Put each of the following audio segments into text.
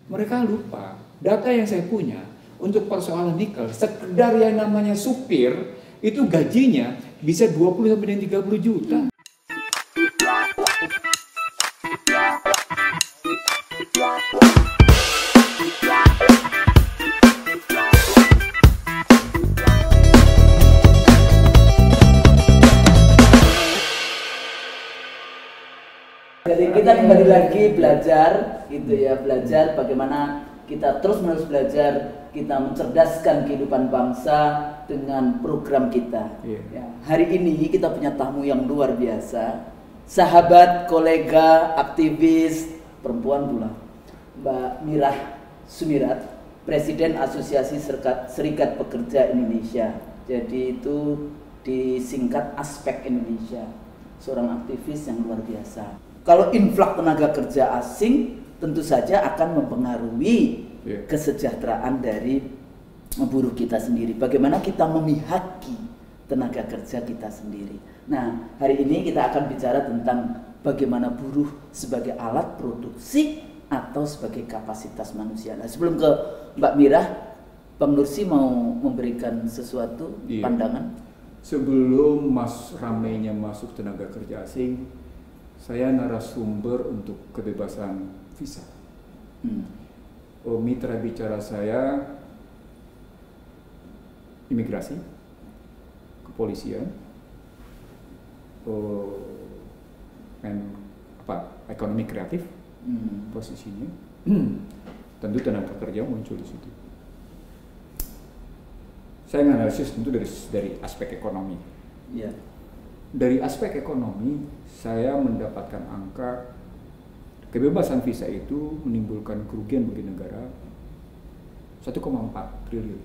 Mereka lupa, data yang saya punya untuk persoalan nikel, sekedar yang namanya supir, itu gajinya bisa 20 sampai dengan 30 juta. Jadi kita kembali lagi belajar gitu ya, belajar bagaimana kita terus-menerus belajar, kita mencerdaskan kehidupan bangsa dengan program kita. Ya, hari ini kita punya tamu yang luar biasa, sahabat, kolega, aktivis, perempuan pula, Mbak Mirah Sumirat, Presiden Asosiasi Serikat Pekerja Indonesia. Jadi itu disingkat Aspek Indonesia, seorang aktivis yang luar biasa. Kalau influx tenaga kerja asing tentu saja akan mempengaruhi kesejahteraan dari buruh kita sendiri. Bagaimana kita memihaki tenaga kerja kita sendiri. Nah, hari ini kita akan bicara tentang bagaimana buruh sebagai alat produksi atau sebagai kapasitas manusia. Nah, sebelum ke Mbak Mirah, Bang Nursi mau memberikan sesuatu pandangan? Sebelum ramainya masuk tenaga kerja asing, saya narasumber untuk kebebasan visa. Mitra bicara saya imigrasi, kepolisian, ekonomi kreatif, posisinya. Tentu tenaga kerja muncul di situ. Saya menganalisis tentu dari aspek ekonomi. Yeah. Dari aspek ekonomi, saya mendapatkan angka kebebasan visa itu menimbulkan kerugian bagi negara 1,4 triliun.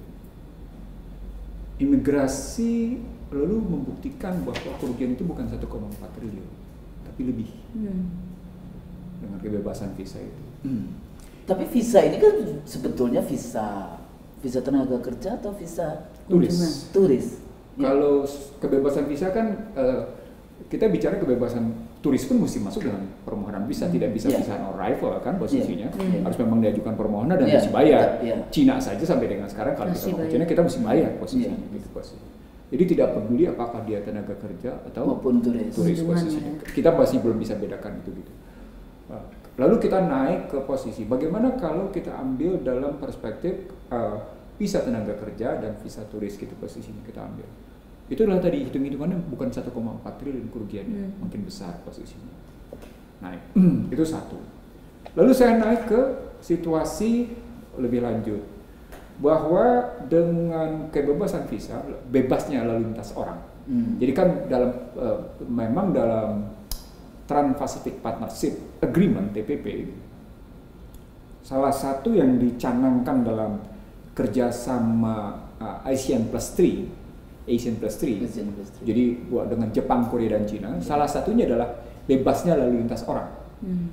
Imigrasi lalu membuktikan bahwa kerugian itu bukan 1,4 triliun, tapi lebih dengan kebebasan visa itu. Tapi visa ini kan sebetulnya visa tenaga kerja atau visa turis. Kalau kebebasan visa kan kita bicara kebebasan turis pun mesti masuk dengan permohonan visa, tidak bisa visa on arrival kan posisinya. Harus memang diajukan permohonan dan mesti bayar. Cina saja sampai dengan sekarang kalau kita mau ke Cina kita mesti bayar posisinya gitu posisinya. Jadi tidak peduli apakah dia tenaga kerja atau maupun turis posisinya. Kita masih belum bisa bedakan itu gitu. Lalu kita naik ke posisi bagaimana kalau kita ambil dalam perspektif visa tenaga kerja dan visa turis gitu posisinya kita ambil. Itu adalah tadi hitung-hitungannya bukan 1,4 triliun kerugiannya, makin besar posisinya. Naik, itu satu. Lalu saya naik ke situasi lebih lanjut, bahwa dengan kebebasan visa, bebasnya lalu lintas orang. Jadi kan memang dalam Trans-Pacific Partnership Agreement (TPP), salah satu yang dicanangkan dalam kerjasama Asian Plus 3, jadi buat dengan Jepang, Korea dan Cina, salah satunya adalah bebasnya lalu lintas orang.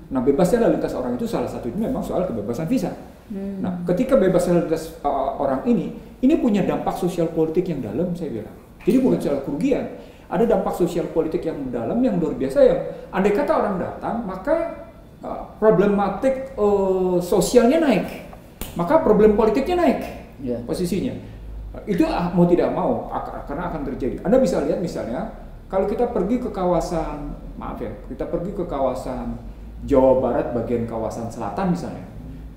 Nah, bebasnya lalu lintas orang itu salah satunya memang soal kebebasan visa. Nah, ketika bebas lalu lintas orang ini punya dampak sosial politik yang dalam, saya bilang. Jadi bukan soal kerugian, ada dampak sosial politik yang dalam yang luar biasa yang andai kata orang datang, maka problematik sosialnya naik, maka problem politiknya naik posisinya. Itu mau tidak mau karena akan terjadi. Anda bisa lihat misalnya kalau kita pergi ke kawasan, kita pergi ke kawasan Jawa Barat bagian kawasan selatan misalnya,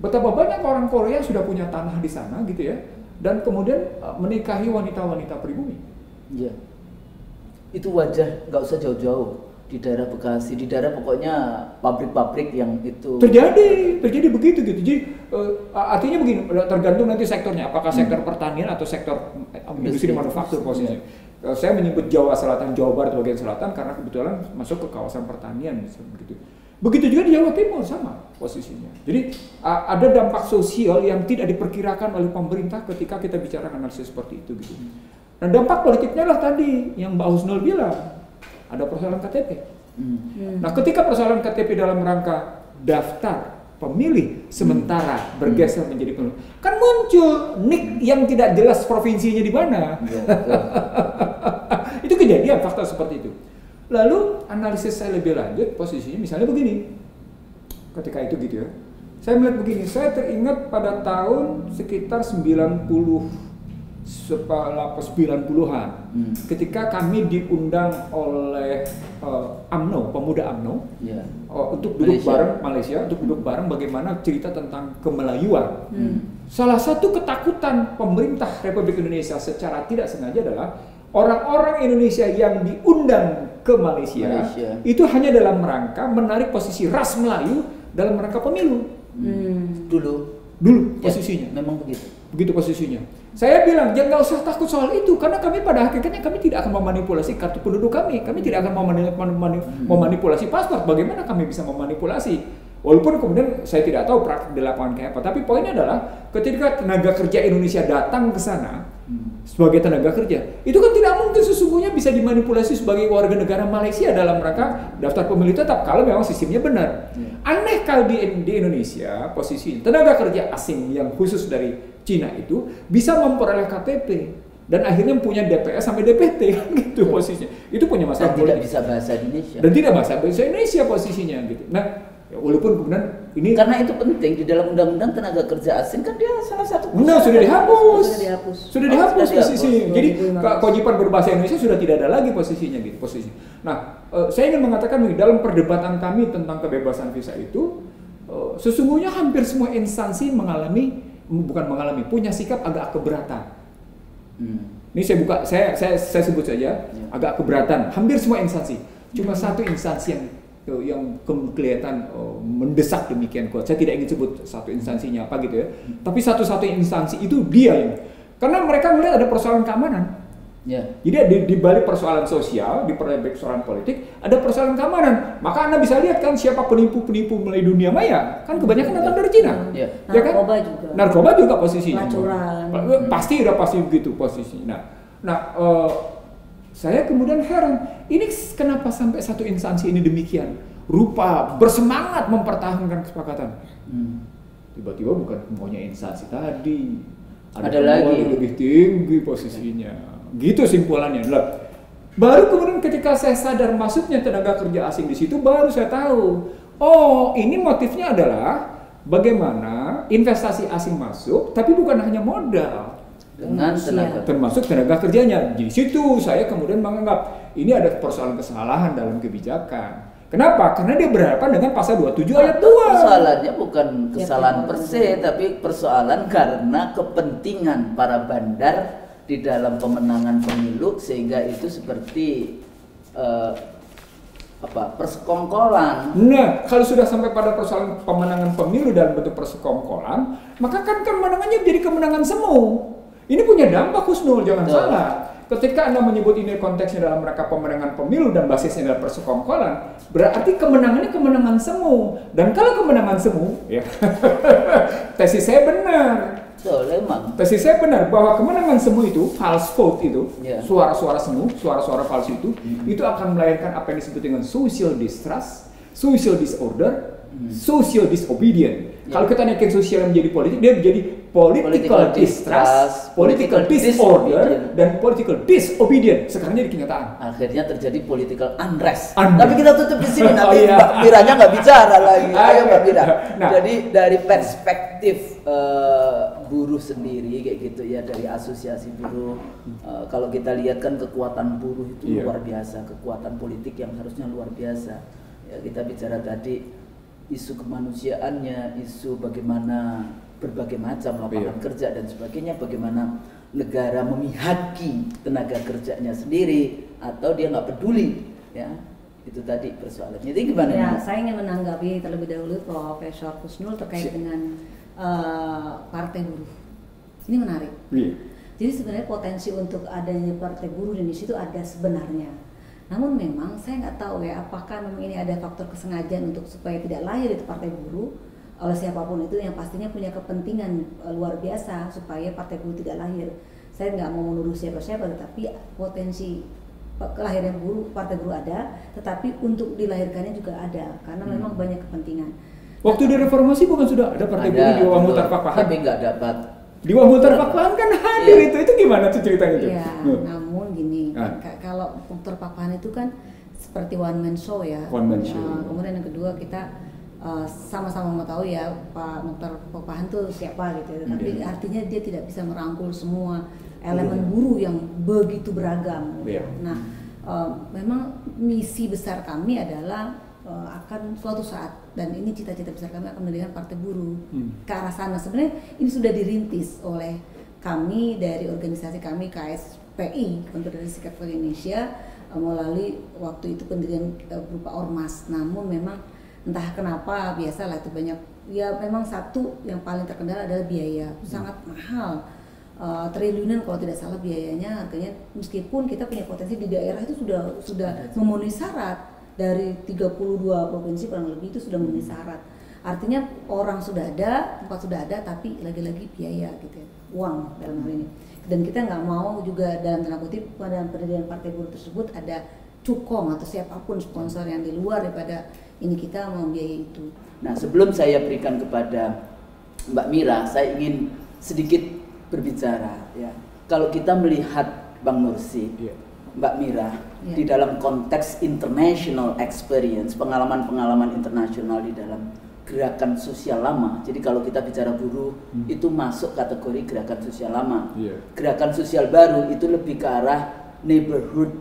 betapa banyak orang Korea sudah punya tanah di sana gitu ya, dan kemudian menikahi wanita-wanita pribumi. Iya. Itu wajah nggak usah jauh-jauh di daerah Bekasi, di daerah pokoknya pabrik-pabrik yang itu terjadi begitu gitu. Jadi artinya begini, tergantung nanti sektornya, apakah sektor pertanian atau sektor industri manufaktur posisinya. Saya menyebut Jawa Selatan, Jawa Barat bagian selatan karena kebetulan masuk ke kawasan pertanian begitu. Begitu juga di Jawa Timur sama posisinya. Jadi ada dampak sosial yang tidak diperkirakan oleh pemerintah ketika kita bicara analisis seperti itu gitu. Nah, dampak politiknya lah tadi yang Mbak Husnul bilang. Ada persoalan KTP. Nah, ketika persoalan KTP dalam rangka daftar pemilih sementara bergeser menjadi pemilih, kan muncul nik yang tidak jelas provinsinya di mana. Itu kejadian, fakta seperti itu. Lalu analisis saya lebih lanjut, posisinya misalnya begini. Ketika itu gitu ya, Saya melihat begini, saya teringat pada tahun sekitar 90-an ketika kami diundang oleh UMNO, pemuda UMNO untuk duduk bareng Malaysia, untuk duduk bareng bagaimana cerita tentang kemelayuan. Salah satu ketakutan pemerintah Republik Indonesia secara tidak sengaja adalah orang-orang Indonesia yang diundang ke Malaysia itu hanya dalam rangka menarik posisi ras Melayu dalam rangka pemilu. Dulu posisinya. Memang begitu posisinya. Saya bilang, ya nggak usah takut soal itu, karena kami pada hakikatnya kami tidak akan memanipulasi kartu penduduk kami tidak akan memanipulasi paspor. Bagaimana kami bisa memanipulasi? Walaupun kemudian saya tidak tahu praktik di lapangan kayak apa, tapi poinnya adalah ketika tenaga kerja Indonesia datang ke sana sebagai tenaga kerja, itu kan tidak mungkin sesungguhnya bisa dimanipulasi sebagai warga negara Malaysia dalam rangka daftar pemilih tetap kalau memang sistemnya benar. Aneh kalau di Indonesia posisi tenaga kerja asing yang khusus dari Cina itu bisa memperoleh KTP dan akhirnya punya DPS sampai DPT kan gitu posisinya. Itu punya masalah dan tidak bisa bahasa Indonesia. Dan tidak bahasa Indonesia posisinya gitu. Nah, walaupun kemudian ini karena itu penting di dalam undang-undang tenaga kerja asing kan dia salah satu sudah dihapus posisinya. Jadi kewajiban berbahasa Indonesia sudah tidak ada lagi posisinya gitu posisinya. Nah, saya ingin mengatakan nih dalam perdebatan kami tentang kebebasan visa itu sesungguhnya hampir semua instansi punya sikap agak keberatan. Ini saya sebut saja agak keberatan. Hampir semua instansi. Cuma satu instansi yang kelihatan mendesak demikian kuat. Saya tidak ingin sebut satu instansinya apa gitu ya. Tapi satu-satu instansi itu dia yang karena mereka melihat ada persoalan keamanan. Jadi di balik persoalan sosial, di balik persoalan politik, ada persoalan keamanan. Maka Anda bisa lihat kan siapa penipu-penipu melalui dunia maya, kan kebanyakan datang dari Cina. Ya kan? Narkoba juga posisinya. Pasti begitu posisinya. Nah, saya kemudian heran, ini kenapa sampai satu instansi ini demikian rupa bersemangat mempertahankan kesepakatan. Tiba-tiba bukan maunya instansi tadi, ada lagi yang lebih tinggi posisinya. Gitu simpulannya. Baru kemudian ketika saya sadar masuknya tenaga kerja asing di situ, baru saya tahu, ini motifnya adalah bagaimana investasi asing masuk, tapi bukan hanya modal. Dengan termasuk tenaga kerjanya. Di situ saya kemudian menganggap ini ada persoalan kesalahan dalam kebijakan. Kenapa? Karena dia berhadapan dengan pasal 27 ayat 2. Persoalannya bukan kesalahan per se, tapi persoalan karena kepentingan para bandar di dalam pemenangan pemilu sehingga itu seperti persekongkolan. Nah, kalau sudah sampai pada persoalan pemenangan pemilu dalam bentuk persekongkolan, maka kan kemenangannya menjadi kemenangan semu. Ini punya dampak Husnul, jangan salah. Ketika Anda menyebut ini konteksnya dalam rangka pemenangan pemilu dan basisnya adalah persekongkolan, berarti kemenangannya kemenangan semu. Dan kalau kemenangan semu, ya tesis saya benar. Tesis saya benar bahwa kemenangan semu itu, false vote itu, suara-suara semu, suara-suara palsu itu akan melahirkan apa yang disebut dengan social distrust, social disorder, social disobedient. Kalau kita naikin sosial menjadi politik, dia menjadi political distrust, political disorder, dan political disobedient. Sekarang jadi kenyataan. Akhirnya terjadi political unrest. Tapi kita tutup di sini, nanti Mbak Miranya nggak bicara lagi. Ayo Mbak Mira. Jadi dari perspektif buruh sendiri kayak gitu ya, dari asosiasi buruh, kalau kita lihat kan kekuatan buruh itu luar biasa, kekuatan politik yang harusnya luar biasa. Ya, kita bicara tadi isu kemanusiaannya, isu bagaimana berbagai macam lapangan kerja dan sebagainya, bagaimana negara memihaki tenaga kerjanya sendiri atau dia nggak peduli, ya itu tadi persoalannya. Jadi gimana? Ya, saya ingin menanggapi terlebih dahulu Profesor Husnul terkait dengan partai buruh. Ini menarik. Jadi sebenarnya potensi untuk adanya partai buruh di Indonesia itu ada sebenarnya. Namun memang saya nggak tahu ya apakah memang ini ada faktor kesengajaan untuk supaya tidak lahir itu partai buruh oleh siapapun itu yang pastinya punya kepentingan luar biasa supaya partai buruh tidak lahir. Saya nggak mau menuduh siapa-siapa, tetapi potensi kelahiran buruh, partai buruh ada, tetapi untuk dilahirkannya juga ada karena memang banyak kepentingan. Waktu di reformasi bukan sudah ada partai buruh di bawah Muhtar Pakpahan? Tapi nggak dapat. Di bawah Muhtar Pakpahan kan hadir itu gimana tuh ceritanya itu? Iya, namun gini, kalau Muhtar Pakpahan itu kan seperti one man show ya. One man show. Kemudian yang kedua kita sama-sama mau tahu ya Pak Mokhtar Popahan tuh siapa gitu, tapi artinya dia tidak bisa merangkul semua elemen buruh yang begitu beragam. Nah, memang misi besar kami adalah akan suatu saat, dan ini cita-cita besar kami akan mendirikan Partai Buruh ke arah sana. Sebenarnya ini sudah dirintis oleh kami dari organisasi kami KSPI, Konfederasi Serikat Pekerja Indonesia, melalui waktu itu pendirian berupa ormas. Namun memang entah kenapa, biasalah itu banyak, ya memang satu yang paling terkendala adalah biaya, sangat mahal, triliunan kalau tidak salah biayanya. Harganya meskipun kita punya potensi di daerah itu sudah memenuhi syarat, dari 32 provinsi kurang lebih itu sudah memenuhi syarat. Artinya orang sudah ada, tempat sudah ada, tapi lagi-lagi biaya gitu ya, uang dalam hal ini. Dan kita nggak mau juga dalam tanda kutip pada pendirian Partai Buruh tersebut ada cukong atau siapapun sponsor yang di luar daripada ini, kita membiayai itu. Nah, sebelum saya berikan kepada Mbak Mira, saya ingin sedikit berbicara ya. Kalau kita melihat Bang Nursi, Mbak Mira, di dalam konteks international experience, pengalaman-pengalaman internasional di dalam gerakan sosial lama. Jadi kalau kita bicara buruh, itu masuk kategori gerakan sosial lama. Gerakan sosial baru itu lebih ke arah neighborhood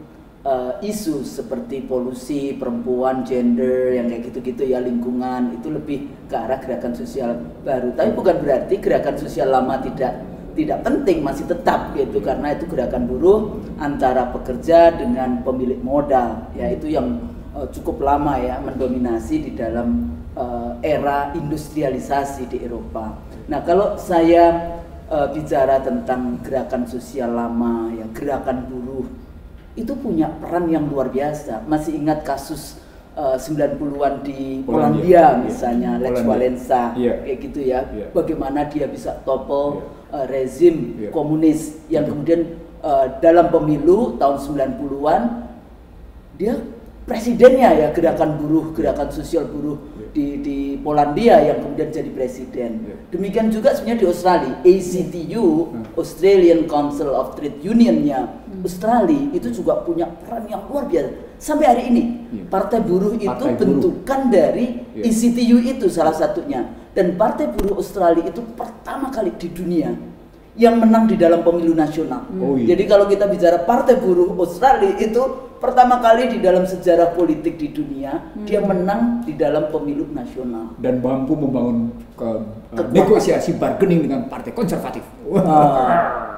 isu seperti polusi, perempuan, gender, yang kayak gitu-gitu ya, lingkungan, itu lebih ke arah gerakan sosial baru. Tapi bukan berarti gerakan sosial lama tidak penting, masih tetap gitu, karena itu gerakan buruh antara pekerja dengan pemilik modal, ya itu yang cukup lama ya mendominasi di dalam era industrialisasi di Eropa. Nah, kalau saya bicara tentang gerakan sosial lama ya, gerakan buruh itu punya peran yang luar biasa. Masih ingat kasus 90-an di Polandia misalnya, Lech Walesa kayak gitu ya, bagaimana dia bisa topel rezim komunis yang kemudian dalam pemilu tahun 90-an dia presidennya ya, gerakan buruh, gerakan sosial buruh di Polandia yang kemudian jadi presiden. Demikian juga sebenarnya di Australia, ACTU, Australian Council of Trade Union-nya Australia itu juga punya peran yang luar biasa. Sampai hari ini Partai Buruh itu bentukan dari ACTU itu salah satunya. Dan Partai Buruh Australia itu pertama kali di dunia yang menang di dalam pemilu nasional. Jadi kalau kita bicara Partai Buruh Australia itu pertama kali di dalam sejarah politik di dunia dia menang di dalam pemilu nasional dan mampu membangun negosiasi bargaining dengan partai konservatif.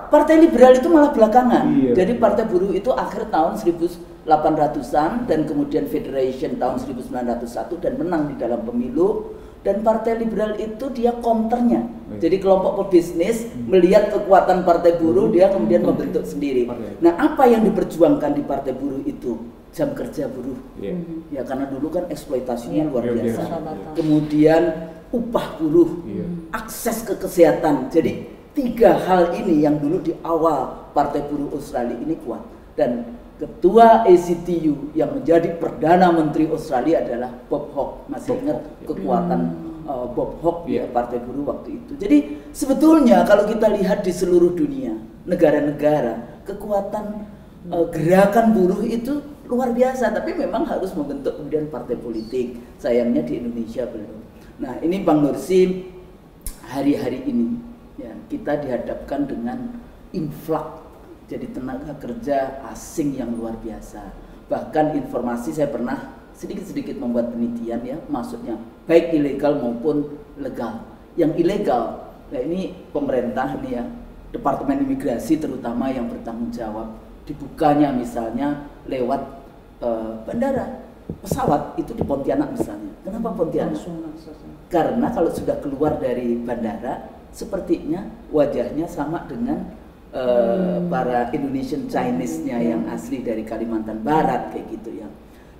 Partai liberal itu malah belakangan. Jadi Partai Buruh itu akhir tahun 1800-an dan kemudian Federation tahun 1901 dan menang di dalam pemilu. Dan Partai Liberal itu dia counternya. Jadi kelompok pebisnis melihat kekuatan Partai Buruh, dia kemudian membentuk sendiri. Nah, apa yang diperjuangkan di Partai Buruh itu? Jam kerja buruh. Ya karena dulu kan eksploitasinya luar biasa. Kemudian upah buruh, akses ke kesehatan. Jadi 3 hal ini yang dulu di awal Partai Buruh Australia ini kuat. Dan Ketua ACTU yang menjadi Perdana Menteri Australia adalah Bob Hawke. Masih ingat kekuatan Bob Hawke ya, Partai Buruh waktu itu. Jadi sebetulnya kalau kita lihat di seluruh dunia, negara-negara, kekuatan gerakan buruh itu luar biasa. Tapi memang harus membentuk kemudian partai politik. Sayangnya di Indonesia belum. Nah, ini Bang Nursi, hari-hari ini ya, kita dihadapkan dengan influx, jadi tenaga kerja asing yang luar biasa. Bahkan informasi, saya pernah sedikit-sedikit membuat penelitian ya, maksudnya baik ilegal maupun legal. Yang ilegal, nah ini pemerintah nih ya, Departemen Imigrasi terutama yang bertanggung jawab. Dibukanya misalnya lewat bandara, pesawat itu di Pontianak misalnya. Kenapa Pontianak? Karena kalau sudah keluar dari bandara, sepertinya wajahnya sama dengan para Indonesian Chinese-nya yang asli dari Kalimantan Barat kayak gitu ya.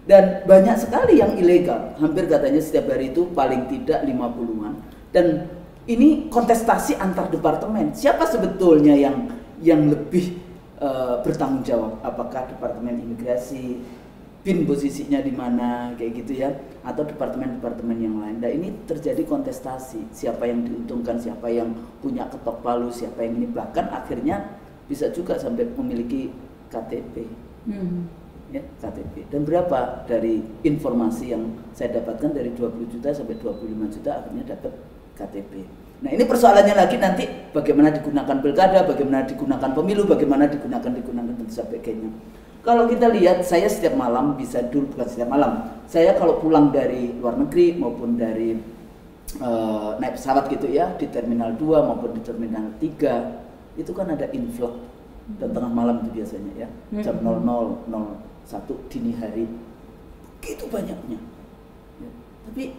Dan banyak sekali yang ilegal, hampir katanya setiap hari itu paling tidak 50-an. Dan ini kontestasi antar departemen. Siapa sebetulnya yang lebih bertanggung jawab? Apakah Departemen Imigrasi, BIN posisinya di mana kayak gitu ya, atau departemen-departemen yang lain. Nah, ini terjadi kontestasi, siapa yang diuntungkan, siapa yang punya ketok palu, siapa yang ini, bahkan akhirnya bisa juga sampai memiliki KTP. ya KTP. Dan berapa dari informasi yang saya dapatkan dari 20 juta sampai 25 juta akhirnya dapat KTP. Nah ini persoalannya lagi nanti bagaimana digunakan pilkada, bagaimana digunakan pemilu, bagaimana digunakan dan sebagainya. Kalau kita lihat, saya setiap malam bukan setiap malam, saya kalau pulang dari luar negeri maupun dari naik pesawat gitu ya, di Terminal 2 maupun di Terminal 3, itu kan ada influx dan tengah malam itu biasanya ya, jam 00.01 dini hari, begitu banyaknya ya. Tapi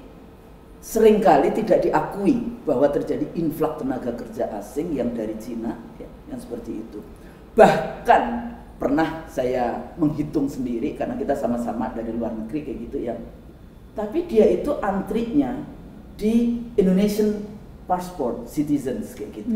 seringkali tidak diakui bahwa terjadi influx tenaga kerja asing yang dari Cina ya, yang seperti itu. Bahkan pernah saya menghitung sendiri karena kita sama-sama dari luar negeri kayak gitu ya, tapi dia itu antrinya di Indonesian passport citizens kayak gitu.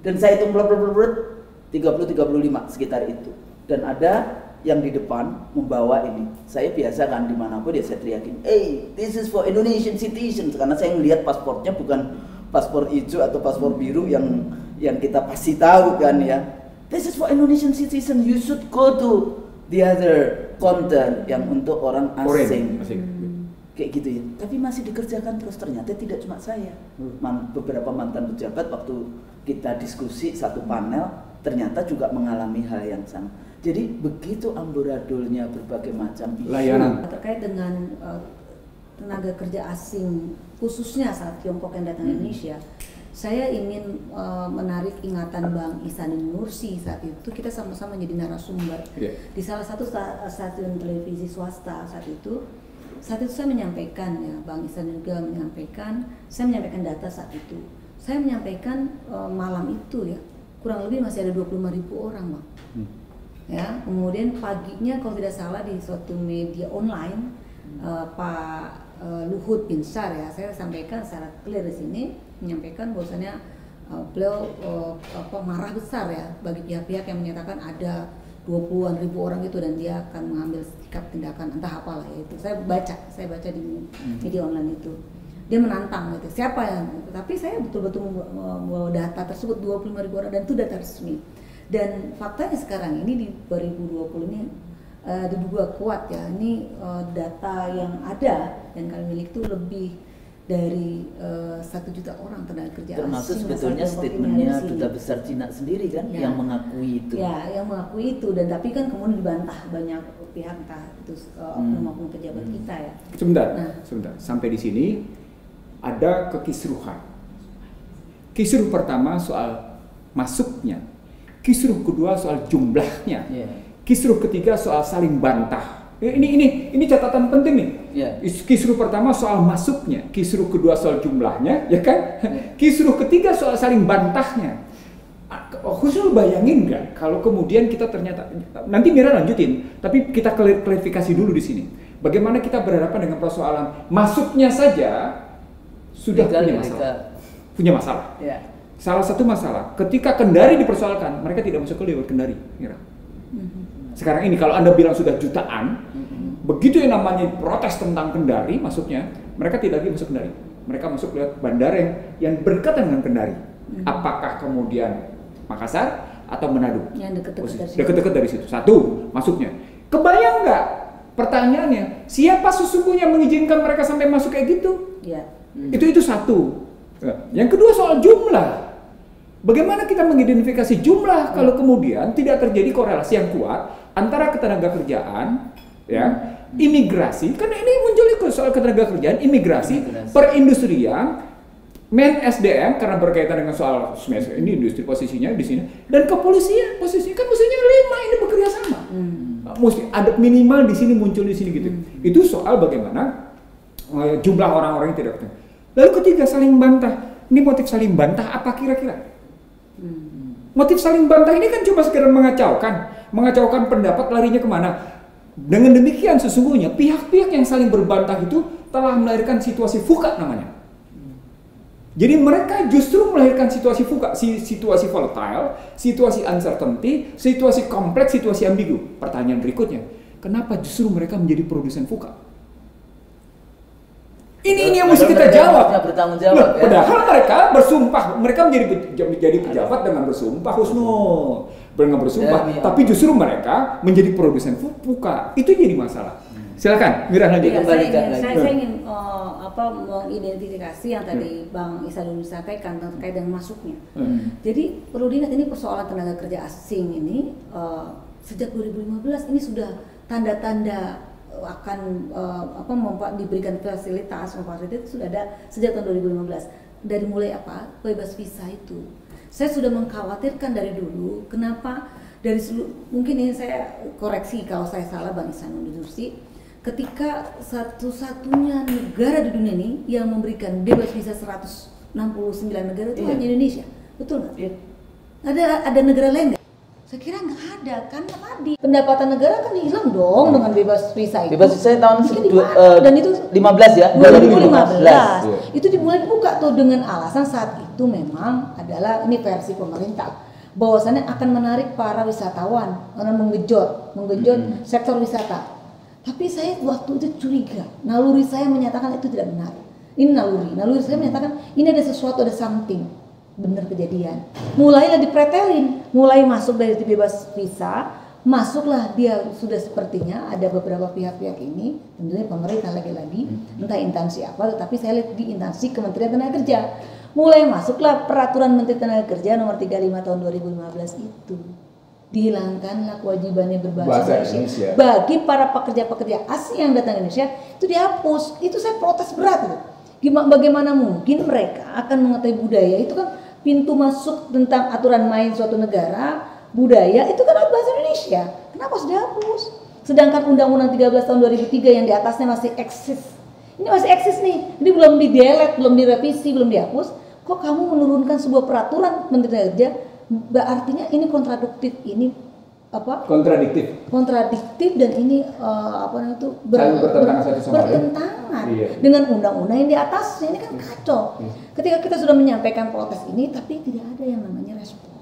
Dan saya hitung 30-35 sekitar itu. Dan ada yang di depan membawa ini. Saya biasa kan dimanapun dia saya teriakin, "Hey, this is for Indonesian citizens." Karena saya melihat pasportnya bukan paspor hijau atau paspor biru yang kita pasti tahu kan ya. This is for Indonesian citizens. You should go to the other counter yang untuk orang asing. Kayak gitu ya. Tapi masih dikerjakan terus. Ternyata tidak cuma saya. Beberapa mantan pejabat waktu kita diskusi satu panel ternyata juga mengalami hal yang sama. Jadi begitu amburadulnya berbagai macam isu layanan terkait dengan tenaga kerja asing, khususnya saat Tiongkok yang datang ke Indonesia. Saya ingin menarik ingatan Bang Ihsanuddin Nursi. Saat itu kita sama-sama menjadi narasumber di salah satu stasiun televisi swasta saat itu saya menyampaikan ya, Bang Ihsanuddin juga menyampaikan, saya menyampaikan data saat itu. Saya menyampaikan malam itu ya, kurang lebih masih ada 25.000 orang, Bang. Ya, kemudian paginya kalau tidak salah di suatu media online Pak Luhut Binsar ya, saya sampaikan secara clear di sini menyampaikan bahwasanya beliau marah besar ya bagi pihak-pihak yang menyatakan ada 20-an ribu orang itu dan dia akan mengambil sikap tindakan entah apalah ya itu. Saya baca di media online itu. Dia menantang gitu. Siapa yang tapi saya betul-betul membawa data tersebut 25.000 orang dan itu data resmi. Dan faktanya sekarang ini di 2020 ini diduga kuat ya. Ini data yang ada dan kami miliki itu lebih dari 1 juta orang tenaga kerja asing. Termasuk sebetulnya statementnya Duta Besar Cina sendiri kan yang mengakui itu. Ya, yang mengakui itu dan tapi kan kemudian dibantah banyak pihak entah itu oknum-oknum pejabat kita ya. Sebentar. Sampai di sini ada kekisruhan. Kisruh pertama soal masuknya, kisruh kedua soal jumlahnya, kisruh ketiga soal saling bantah. Ini catatan penting nih. Kisruh pertama soal masuknya, kisruh kedua soal jumlahnya, ya kan? Kisruh ketiga soal saling bantahnya. Khusus bayangin nggak kalau kemudian kita ternyata nanti Mira lanjutin, tapi kita klarifikasi dulu di sini. Bagaimana kita berhadapan dengan persoalan masuknya saja sudah punya masalah. Salah satu masalah ketika Kendari dipersoalkan, mereka tidak masuk ke lewat Kendari, Mira. Sekarang ini kalau Anda bilang sudah jutaan, begitu yang namanya protes tentang Kendari masuknya, mereka tidak lagi masuk Kendari. Mereka masuk lewat bandara yang berdekatan dengan Kendari. Apakah kemudian Makassar atau Manado? Yang dekat-dekat dari situ. Satu, masuknya. Kebayang nggak pertanyaannya, siapa sesungguhnya mengizinkan mereka sampai masuk kayak gitu? Itu satu. Yang kedua soal jumlah. Bagaimana kita mengidentifikasi jumlah kalau kemudian tidak terjadi korelasi yang kuat antara ketenaga kerjaan, ya, imigrasi, karena ini muncul soal ketenaga kerjaan, imigrasi, perindustrian, SDM karena berkaitan dengan soal ini industri posisinya di sini, dan kepolisian posisinya kan mestinya 5 ini bekerja sama, mesti ada minimal di sini muncul di sini gitu. Itu soal bagaimana jumlah orang-orang yang tidak ketemu. Lalu ketiga saling bantah. Ini motif saling bantah apa kira-kira? Motif saling bantah ini kan cuma sekedar mengacaukan pendapat, larinya kemana? Dengan demikian sesungguhnya pihak-pihak yang saling berbantah itu telah melahirkan situasi fuka namanya. Jadi mereka justru melahirkan situasi fuka, situasi volatile, situasi uncertainty, situasi kompleks, situasi ambigu. Pertanyaan berikutnya, kenapa justru mereka menjadi produsen fuka? Ini yang mesti kita jawab. Padahal mereka bersumpah, mereka menjadi pejabat dengan bersumpah husnul. bersumpah, tapi justru mereka menjadi produsen pupuk. Itu jadi masalah. Silakan, Mira lanjut. Ya, saya ingin mengidentifikasi yang tadi Bang Ihsanuddin sampaikan terkait dengan masuknya. Jadi perlu diingat ini persoalan tenaga kerja asing ini sejak 2015 ini sudah tanda-tanda akan diberikan fasilitas sudah ada sejak tahun 2015. Dari mulai bebas visa itu. Saya sudah mengkhawatirkan dari dulu kenapa mungkin ini saya koreksi kalau saya salah Bang Ihsanuddin Nursi, ketika satu-satunya negara di dunia ini yang memberikan bebas visa 169 negara itu hanya Indonesia, betul nggak? Ada negara lain nggak? Saya kira nggak ada, karena tadi pendapatan negara kan hilang dong dengan bebas visa itu. Bebas visa tahun dan itu 15 ya, 2015. Itu dimulai dibuka tuh dengan alasan saat itu memang adalah ini versi pemerintah bahwasannya akan menarik para wisatawan karena menggenjot sektor wisata. Tapi saya waktu itu curiga, naluri saya menyatakan itu tidak benar. Ini naluri saya menyatakan ini ada sesuatu, ada something. Benar kejadian. Mulailah dipretelin, mulai masuk dari bebas visa, masuklah dia sudah sepertinya ada beberapa pihak-pihak ini, tentunya pemerintah lagi-lagi, entah instansi apa, tetapi saya lihat di instansi Kementerian Tenaga Kerja. Mulai masuklah peraturan Menteri Tenaga Kerja nomor 35 tahun 2015 itu. Dihilangkanlah kewajibannya berbahasa Indonesia bagi para pekerja-pekerja asing yang datang ke Indonesia, itu dihapus. Itu saya protes berat itu. Bagaimana mungkin mereka akan mengetahui budaya itu kan pintu masuk tentang aturan main suatu negara, budaya itu kan bahasa Indonesia. Kenapa harus dihapus? Sedangkan Undang-Undang 13 tahun 2003 yang di atasnya masih eksis. Ini masih eksis nih. Ini belum di-delete, belum direvisi, belum dihapus. Kok kamu menurunkan sebuah peraturan Menteri Tenaga Kerja? Artinya ini kontradiktif, ini kontradiktif dan ini bertentangan dengan undang-undang yang di atasnya. Ini kan kacau. Ketika kita sudah menyampaikan protes ini tapi tidak ada yang namanya respon.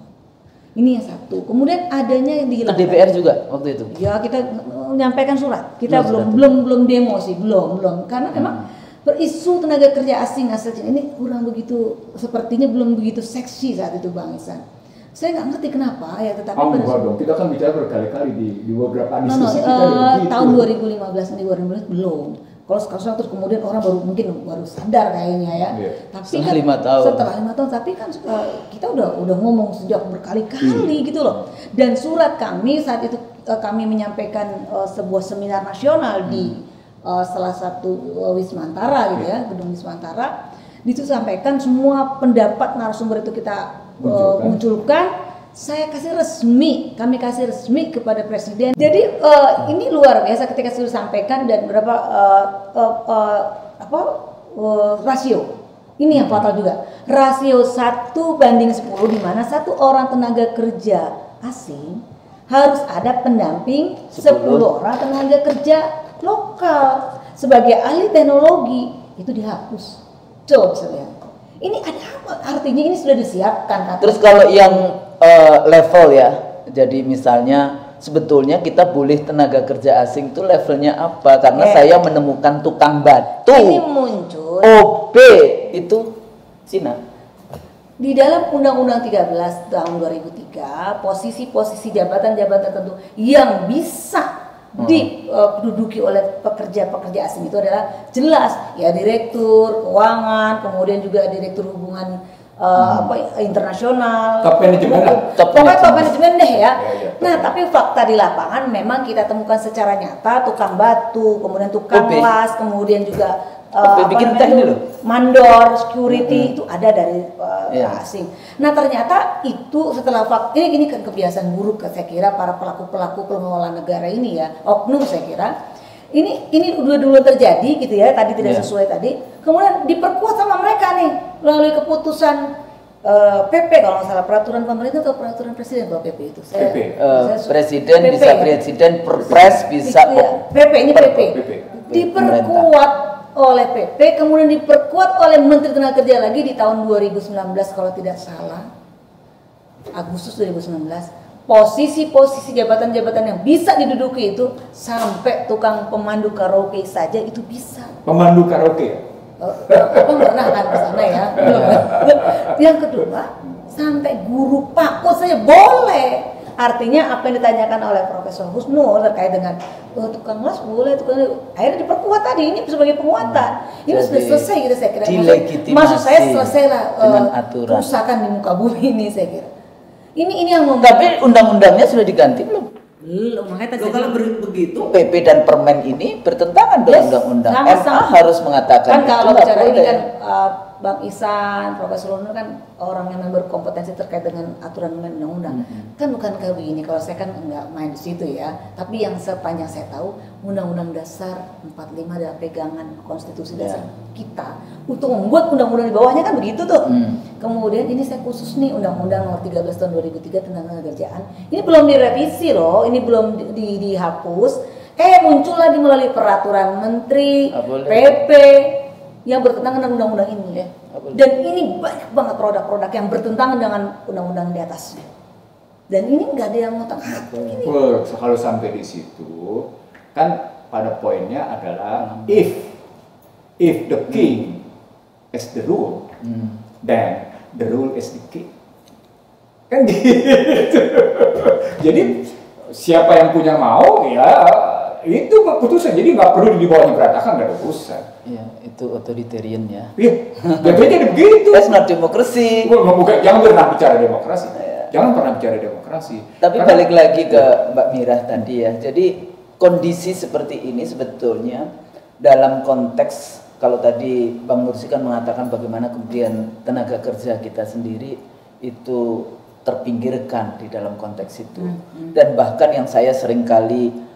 Ini yang satu. Kemudian adanya yang dihilangkan. DPR juga waktu itu. Ya, kita menyampaikan surat. Kita belum demo sih, belum karena memang berisu tenaga kerja asing asal Cina ini kurang begitu, sepertinya belum begitu seksi saat itu Bang Ihsan. Saya nggak ngerti kenapa ya, tetapi kita kan bicara berkali-kali di beberapa diskusi kita tahun 2015 belum. Kalau sekarang terus kemudian orang baru sadar kayaknya ya. Tapi setelah 5 tahun tapi kan kita udah ngomong sejak berkali-kali gitu loh. Dan surat kami saat itu kami menyampaikan sebuah seminar nasional di salah satu Wisma Antara gitu ya, gedung Wisma Antara. Di situ sampaikan semua pendapat narasumber itu kita munculkan. Kami kasih resmi kepada Presiden. Jadi ini luar biasa ketika sudah sampaikan dan berapa rasio. Ini yang fatal juga. Rasio 1:10 di mana satu orang tenaga kerja asing harus ada pendamping 10 orang tenaga kerja lokal. Sebagai ahli teknologi itu dihapus. Coba saya lihat. Ini ada apa? Artinya ini sudah disiapkan. Terus kalau yang level ya, jadi misalnya sebetulnya kita boleh tenaga kerja asing itu levelnya apa? Karena saya menemukan tukang batu. Ini muncul. OB itu Cina. Di dalam Undang-Undang 13 tahun 2003, posisi-posisi jabatan-jabatan tertentu yang bisa diduduki oleh pekerja-pekerja asing itu adalah jelas ya, direktur keuangan, kemudian juga direktur hubungan internasional, top manajemen deh ya. Nah, tapi fakta di lapangan memang kita temukan secara nyata tukang batu, kemudian tukang las, kemudian juga bikin teh ini loh, mandor, security itu ada dari asing. Nah, ternyata itu setelah fakta ini kan kebiasaan buruk saya kira para pelaku-pelaku pengelola negara ini ya, oknum saya kira. Ini dulu terjadi gitu ya, tadi tidak sesuai tadi. Kemudian diperkuat sama mereka nih melalui keputusan PP kalau nggak salah, peraturan pemerintah atau peraturan presiden kalau PP itu. Presiden PP, bisa presiden, perpres bisa PP ini PP. Diperkuat oleh PP, kemudian diperkuat oleh Menteri Tenaga Kerja lagi di tahun 2019 kalau tidak salah, Agustus 2019. Posisi-posisi jabatan-jabatan yang bisa diduduki itu sampai tukang pemandu karaoke saja itu bisa. Pemandu karaoke? Pernah kan ke sana ya. Yang kedua, sampai guru PAKU saja boleh. Artinya apa yang ditanyakan oleh Profesor Husnul terkait dengan tukang las boleh, akhirnya diperkuat tadi, ini sebagai penguatan. Ini sudah selesai gitu saya kira. Maksud saya selesailah kerusakan di muka bumi ini saya kira. Ini yang Tapi undang-undangnya sudah diganti belum? Belum, makanya tadi kalau begitu PP dan Permen ini bertentangan dengan undang-undang. MA harus mengatakan kan kalau bicara ini kan Bang Ihsan, Profesor Husnul kan orang yang berkompetensi terkait dengan aturan undang-undang. Kan bukan kayak begini, kalau saya kan nggak main di situ ya. Tapi yang sepanjang saya tahu, Undang-Undang Dasar 45 adalah pegangan konstitusi dasar kita untuk membuat undang-undang di bawahnya kan begitu tuh. Kemudian ini saya khusus nih Undang-Undang Nomor 13 Tahun 2003 tentang Ketenagakerjaan. Ini belum direvisi loh, ini belum dihapus. Kayak muncul lagi melalui peraturan menteri, PP yang bertentangan dengan undang-undang ini. Dan ini banyak banget produk-produk yang bertentangan dengan undang-undang di atasnya. Dan ini nggak ada yang ngotak-ngatik. Kalau sampai di situ, kan pada poinnya adalah if the king is the rule, then the rule is the king. Kan gitu. Jadi siapa yang punya mau ya itu keputusan. Jadi nggak perlu di bawahnya berantakan, nggak ada urusan. Iya, itu authoritarian ya. Iya, jadinya begitu. That's not democracy. Jangan pernah bicara demokrasi. Jangan pernah bicara demokrasi. Tapi balik lagi ke Mbak Mirah tadi ya. Jadi kondisi seperti ini sebetulnya dalam konteks kalau tadi Bang Nursi kan mengatakan bagaimana kemudian tenaga kerja kita sendiri itu terpinggirkan di dalam konteks itu. Dan bahkan yang saya seringkali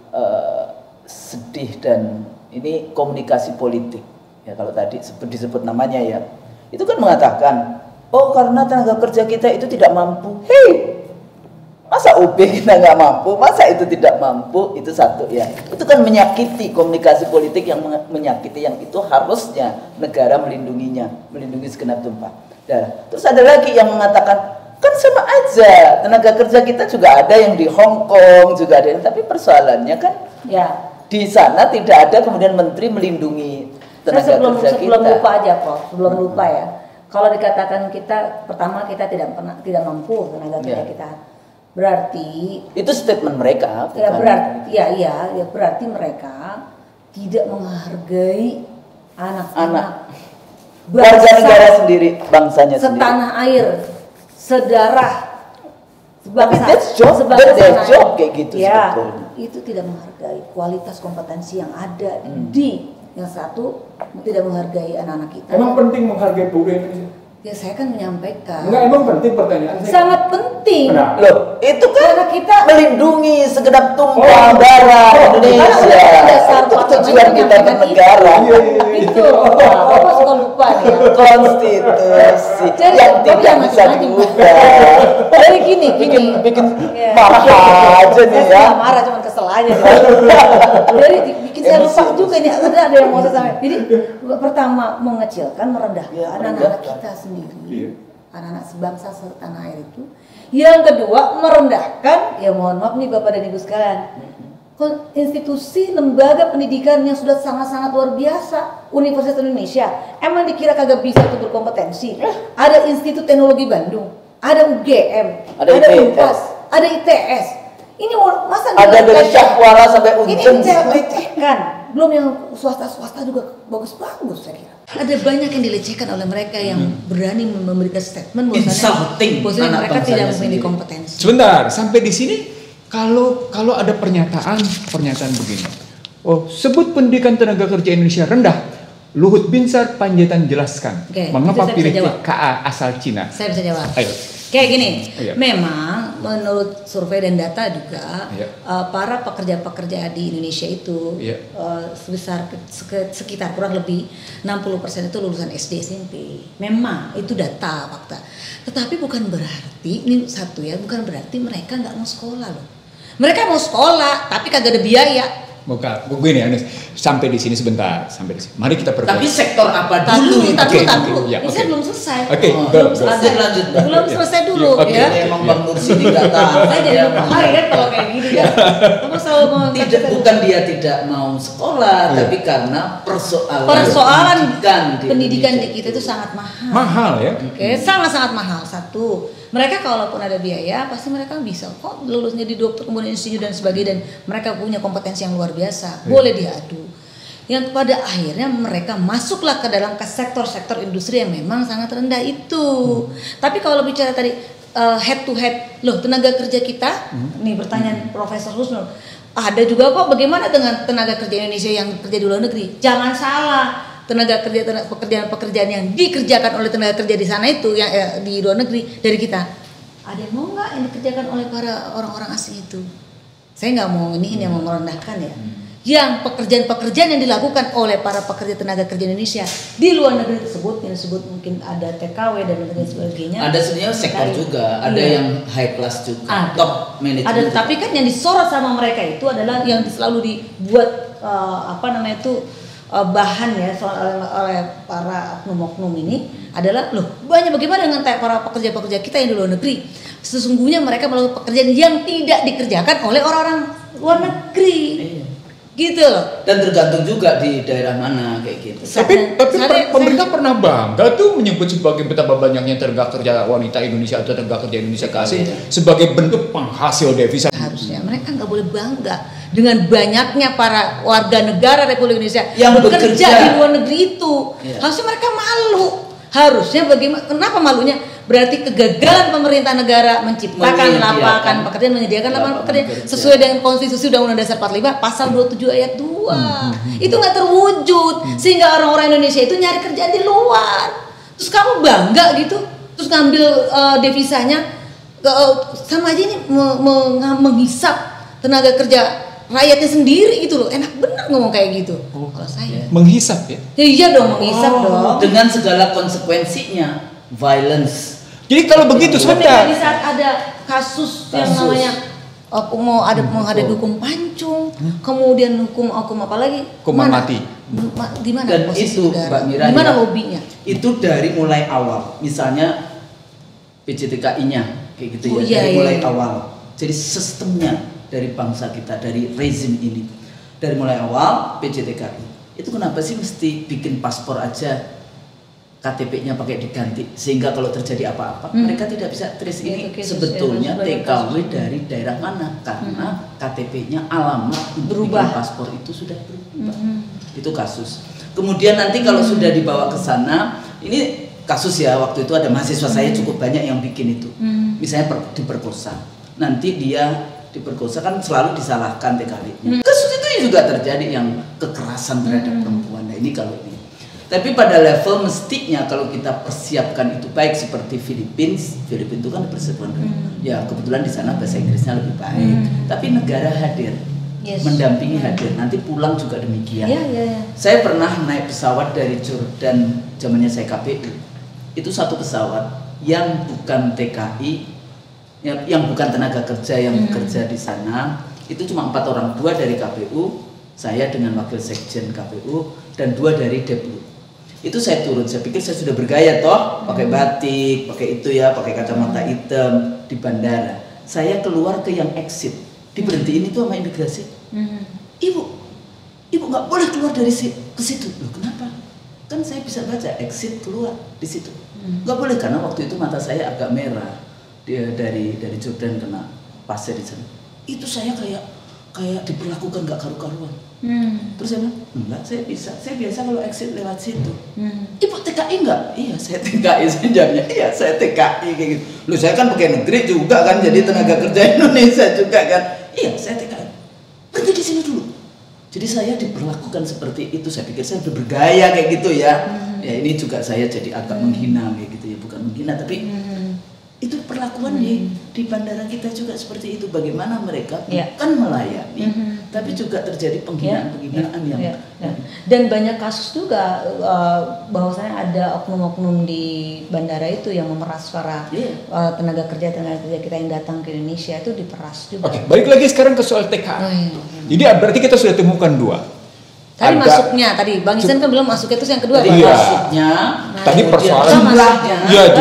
sedih dan ini komunikasi politik ya, kalau tadi disebut namanya ya, itu kan mengatakan oh karena tenaga kerja kita itu tidak mampu. Hei, masa UB kita nggak mampu, masa itu tidak mampu? Itu satu ya, itu kan menyakiti komunikasi politik yang menyakiti, yang itu harusnya negara melindungi segenap tumpah darah. Terus ada lagi yang mengatakan kan sama aja, tenaga kerja kita juga ada yang di Hong Kong, juga ada yang, tapi persoalannya kan ya di sana tidak ada kemudian menteri melindungi tenaga kerja kita. Sebelum lupa aja Prof, sebelum lupa ya. Kalau dikatakan kita pertama kita tidak mampu tenaga kerja kita, berarti itu statement mereka. Ya berarti berarti mereka tidak menghargai anak-anak warga negara sendiri, bangsanya sendiri, setanah air, sedarah, sebangsa, job kayak gitu ya, sebetulnya. Itu tidak menghargai kualitas kompetensi yang ada di yang satu, tidak menghargai anak-anak kita. Emang penting menghargai buruh Indonesia? Ya saya kan menyampaikan. Enggak, emang penting pertanyaan saya. Sangat penting. Kenapa? Loh, itu kan karena kita melindungi segenap tumpah darah Indonesia. Itu tujuan kita bernegara. Itu. Apa suka lupa nih? Konstitusi yang tidak bisa diubah. Jadi gini, bikin marah aja nih ya. Marah cuma kesel aja. Jadi bikin saya lupa juga nih. Ada yang mau saya sampaikan. Jadi pertama mengecilkan, merendahkan anak-anak kita sendiri, anak-anak sebangsa setanah air itu. Yang kedua merendahkan, ya mohon maaf nih Bapak dan Ibu sekalian, institusi lembaga pendidikan yang sudah sangat-sangat luar biasa. Universitas Indonesia emang dikira kagak bisa untuk berkompetensi. Ada Institut Teknologi Bandung, ada UGM, ada UNPAS, ada ITS. Ini masa ada dari Syahwala sampai Unjen. Ini dilecehkan. Belum yang swasta juga bagus-bagus saya kira. Ada banyak yang dilecehkan oleh mereka yang berani memberikan statement bahwasanya mereka tidak memiliki kompetensi. Sebentar, sampai di sini kalau ada pernyataan begini. Oh, sebut pendidikan tenaga kerja Indonesia rendah. Luhut Binsar Panjaitan jelaskan mengapa pilih TKA asal Cina. Saya bisa jawab. Ayo. Kayak gini, memang menurut survei dan data juga para pekerja-pekerja di Indonesia itu sebesar sekitar kurang lebih 60% itu lulusan SD SMP. Memang itu data fakta. Tetapi bukan berarti ini satu ya, bukan berarti mereka nggak mau sekolah loh. Mereka mau sekolah tapi kagak ada biaya. Bukan, begini Anies, sampai di sini sebentar, sampai di sini. Mari kita perbaiki. Tapi sektor apa dulu? Saya belum selesai. Belum selesai dulu ya. Emang Bang Nursi tidak tahu. Saya jadi paham kan kalau kayak gini kan. Kamu selalu bukan dia tidak mau sekolah, tapi karena persoalan pendidikan di kita itu sangat mahal. Mahal ya? Oke, sangat-sangat mahal. Satu, mereka kalaupun ada biaya, pasti mereka bisa kok lulusnya di dokter kemudian insinyur dan sebagainya, dan mereka punya kompetensi yang luar biasa, boleh diadu. Yang pada akhirnya mereka masuklah ke dalam sektor-sektor industri yang memang sangat rendah itu. Tapi kalau bicara tadi head to head, loh tenaga kerja kita, nih pertanyaan Profesor Husnul, ada juga kok bagaimana dengan tenaga kerja Indonesia yang kerja di luar negeri? Jangan salah, tenaga kerja pekerjaan yang dikerjakan oleh tenaga kerja di sana itu yang di luar negeri dari kita, ada yang mau nggak yang dikerjakan oleh para orang-orang asing itu? Saya nggak mau ini yang mau merendahkan ya. Yang pekerjaan-pekerjaan yang dilakukan oleh para pekerja tenaga kerja Indonesia di luar negeri tersebut, yang disebut mungkin ada TKW dan lain sebagainya. Ada sebenarnya sektor juga, ada yang high class juga, top management. Ada, tapi kan yang disorot sama mereka itu adalah yang selalu dibuat bahan ya oleh para oknum-oknum ini adalah loh banyak bagaimana dengan para pekerja-pekerja kita yang di luar negeri, sesungguhnya mereka melakukan pekerjaan yang tidak dikerjakan oleh orang-orang luar negeri. Gitu loh. Dan tergantung juga di daerah mana kayak gitu. Tapi pemerintah pernah bangga tuh menyebut sebagai betapa banyaknya tenaga kerja wanita Indonesia atau tenaga kerja Indonesia ke asing sebagai bentuk penghasil devisa. Harusnya mereka nggak boleh bangga dengan banyaknya para warga negara Republik Indonesia yang bekerja di luar negeri itu. Harusnya mereka malu. Harusnya bagaimana? Kenapa malunya? Berarti kegagalan pemerintah negara menciptakan lapangan pekerjaan, menyediakan lapangan pekerjaan sesuai dengan konstitusi Undang-Undang Dasar 45 pasal 27 ayat 2. Itu nggak terwujud sehingga orang-orang Indonesia itu nyari kerjaan di luar. Terus kamu bangga gitu? Terus ngambil devisanya sama aja ini menghisap tenaga kerja rakyatnya sendiri gitu loh. Enak bener ngomong kayak gitu. Kalau saya menghisap ya? Iya dong, menghisap dong. Dengan segala konsekuensinya, violence. Jadi kalau begitu sebentar. Di saat ada kasus yang namanya mau ada menghadapi hukum pancung, kemudian hukum apa lagi? Hukuman mati. Di mana? Dan itu Mbak Mira, di mana lobbynya? Itu dari mulai awal. Misalnya PJTKI-nya kayak gitu dari mulai awal. Jadi sistemnya dari bangsa kita, dari rezim ini, dari mulai awal PJTKI itu kenapa sih mesti bikin paspor aja KTP-nya pakai diganti sehingga kalau terjadi apa-apa mereka tidak bisa trace ini sebetulnya TKW dari daerah mana karena KTP-nya alamat untuk bikin paspor itu sudah berubah. Itu kasus. Kemudian nanti kalau sudah dibawa ke sana, ini kasus ya, waktu itu ada mahasiswa saya cukup banyak yang bikin itu. Misalnya diperkosa, nanti dia diperkosa kan selalu disalahkan TKW-nya. Kasus itu juga terjadi yang kekerasan terhadap perempuan. Nah ini kalau ini. Tapi pada level mestinya kalau kita persiapkan itu baik seperti Filipina itu kan persatuan. Ya kebetulan di sana bahasa Inggrisnya lebih baik. Tapi negara hadir, mendampingi hadir. Nanti pulang juga demikian. Saya pernah naik pesawat dari Jordan zamannya saya KPU. Itu satu pesawat yang bukan TKI. Yang bukan tenaga kerja yang bekerja di sana, itu cuma 4 orang, 2 dari KPU, saya dengan wakil sekjen KPU dan 2 dari Deplu. Itu saya turun, saya pikir saya sudah bergaya toh, pakai batik, pakai itu ya, pakai kacamata hitam di bandara. Saya keluar ke yang exit, diberhentiin itu sama imigrasi. Ibu nggak boleh keluar dari ke situ. Loh kenapa? Kan saya bisa baca exit keluar di situ. Nggak boleh karena waktu itu mata saya agak merah. Dia dari Jordan kena pasir di sana. Itu saya kayak diperlakukan nggak karu-karuan. Terus saya bilang, enggak, saya biasa kalau exit lewat situ. Ibu TKI enggak? Iya, saya TKI, saya jawabnya. Iya, saya TKI kayak gitu. Loh, saya kan pakai negeri juga kan, jadi tenaga kerja Indonesia juga kan. Iya, saya TKI. Berhenti di sini dulu. Jadi saya diperlakukan seperti itu. Saya pikir saya udah bergaya kayak gitu ya. Ya ini juga saya jadi agak menghina kayak gitu ya, bukan menghina tapi itu perlakuan perlakuan di bandara kita juga seperti itu. Bagaimana mereka bukan melayani, tapi juga terjadi penghinaan-penghinaan yang dan banyak kasus juga bahwasanya ada oknum-oknum di bandara itu yang memeras para tenaga kerja kita yang datang ke Indonesia itu diperas juga. Oke, balik lagi sekarang ke soal TKA. Jadi berarti kita sudah temukan 2. Tadi masuknya, tadi Bang Ihsan kan bilang masuknya itu yang kedua. Masuknya, tadi persoalan jumlahnya,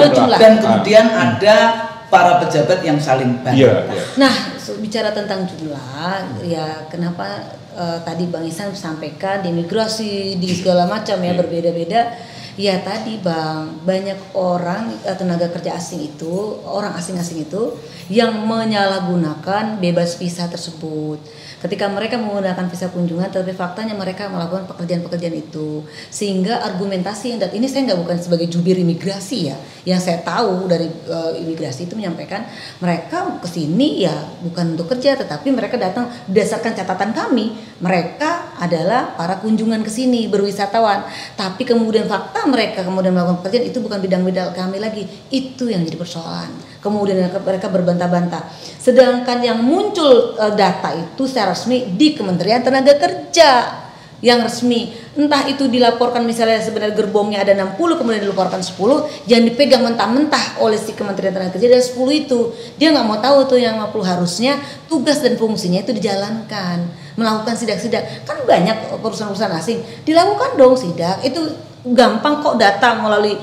jumlah. Dan kemudian ada para pejabat yang saling bantah. Nah, bicara tentang jumlah, ya kenapa tadi Bang Ihsan sampaikan di migrasi di segala macam ya berbeda-beda. Ya tadi Bang, banyak orang tenaga kerja asing itu, orang asing-asing itu yang menyalahgunakan bebas visa tersebut. Ketika mereka menggunakan visa kunjungan, tapi faktanya mereka melakukan pekerjaan-pekerjaan itu, sehingga argumentasi dan ini saya bukan sebagai jubir imigrasi ya, yang saya tahu dari imigrasi itu menyampaikan mereka kesini ya bukan untuk kerja, tetapi mereka datang berdasarkan catatan kami, mereka adalah para kunjungan kesini berwisatawan, tapi kemudian fakta mereka kemudian melakukan pekerjaan itu bukan bidang-bidang kami lagi, itu yang jadi persoalan. Kemudian mereka berbantah-bantah. Sedangkan yang muncul data itu secara resmi di Kementerian Tenaga Kerja yang resmi. Entah itu dilaporkan misalnya sebenarnya gerbongnya ada 60 kemudian dilaporkan 10, yang dipegang mentah-mentah oleh si Kementerian Tenaga Kerja dari 10 itu. Dia nggak mau tahu tuh yang 50, harusnya tugas dan fungsinya itu dijalankan. Melakukan sidak-sidak. Kan banyak perusahaan-perusahaan asing dilakukan dong sidak. Itu gampang kok data melalui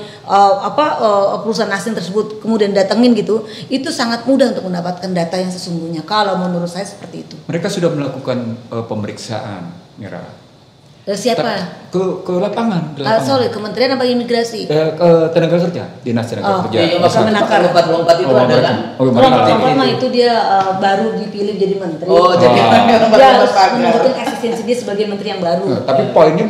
perusahaan asing tersebut kemudian datengin gitu, itu sangat mudah untuk mendapatkan data yang sesungguhnya. Kalau menurut saya seperti itu. Mereka sudah melakukan pemeriksaan, Mira. Siapa? Ke lapangan. Kementerian apa imigrasi? Tenaga kerja, dinas tenaga kerja. Iya, Menakar lompat-lompat itu ada kan? Lompat itu dia baru dipilih jadi menteri. Oh, jadi dia harus menunjukkan eksistensi dia sebagai menteri yang baru. Tapi poinnya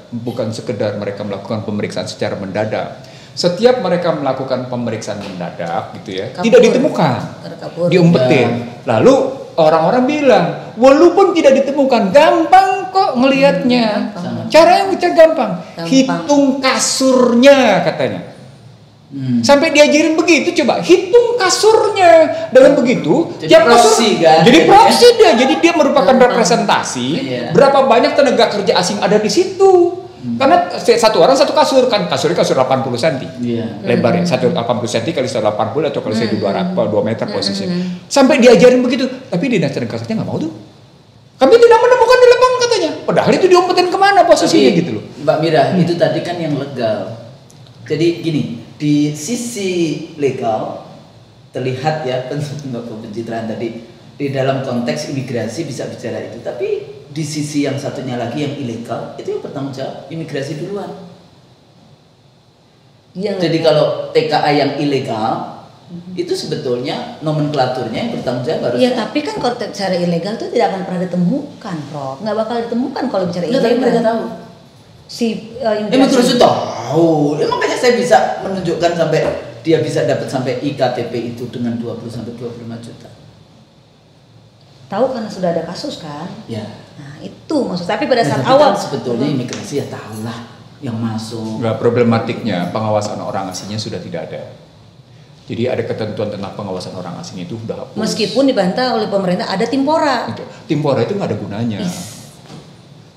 bukan sekedar mereka melakukan pemeriksaan secara mendadak. Setiap mereka melakukan pemeriksaan mendadak gitu ya, tidak ditemukan, diumpetin. Lalu orang-orang bilang, walaupun tidak ditemukan, gampang kok ngelihatnya. Cara yang kita gampang, hitung kasurnya katanya. Sampai diajarin begitu, coba hitung kasurnya. Dengan begitu, tiap kasur jadi proksi dia. Jadi dia merupakan representasi berapa banyak tenaga kerja asing ada di situ. Karena satu orang satu kasur kan, kasurnya kasur 80 cm lebarnya, 80 cm kali 180 atau kali 2 meter posisinya. Sampai diajarin begitu, tapi dinas tenaga kerja nggak mau tuh. Kami tidak menemukan di lapangan katanya. Padahal itu diumpetin kemana posisinya gitu loh. Mbak Mira, itu tadi kan yang legal. Jadi gini, di sisi legal terlihat ya pencitraan tadi di dalam konteks imigrasi bisa bicara itu, tapi di sisi yang satunya lagi yang ilegal itu yang bertanggung jawab imigrasi duluan. Jadi kalau TKA yang ilegal itu sebetulnya nomenklaturnya yang bertanggung jawab harusnya. Iya, tapi kan kalau secara ilegal itu tidak akan pernah ditemukan, Prof. Nggak bakal ditemukan kalau bicara ilegal. Tapi mereka tahu. Imigrasi terus tahu. Makanya saya bisa menunjukkan sampai dia bisa dapat sampai IKTP itu dengan 20 sampai 25 juta. Tahu karena sudah ada kasus kan? Ya. Nah, itu maksud. Tapi pada saat awal kan sebetulnya imigrasi ya tahulah yang masuk. Nggak, problematiknya pengawasan orang asingnya sudah tidak ada. Jadi ada ketentuan tentang pengawasan orang asing itu sudah hapus. Meskipun dibantah oleh pemerintah ada Timpora. Timpora itu nggak ada gunanya.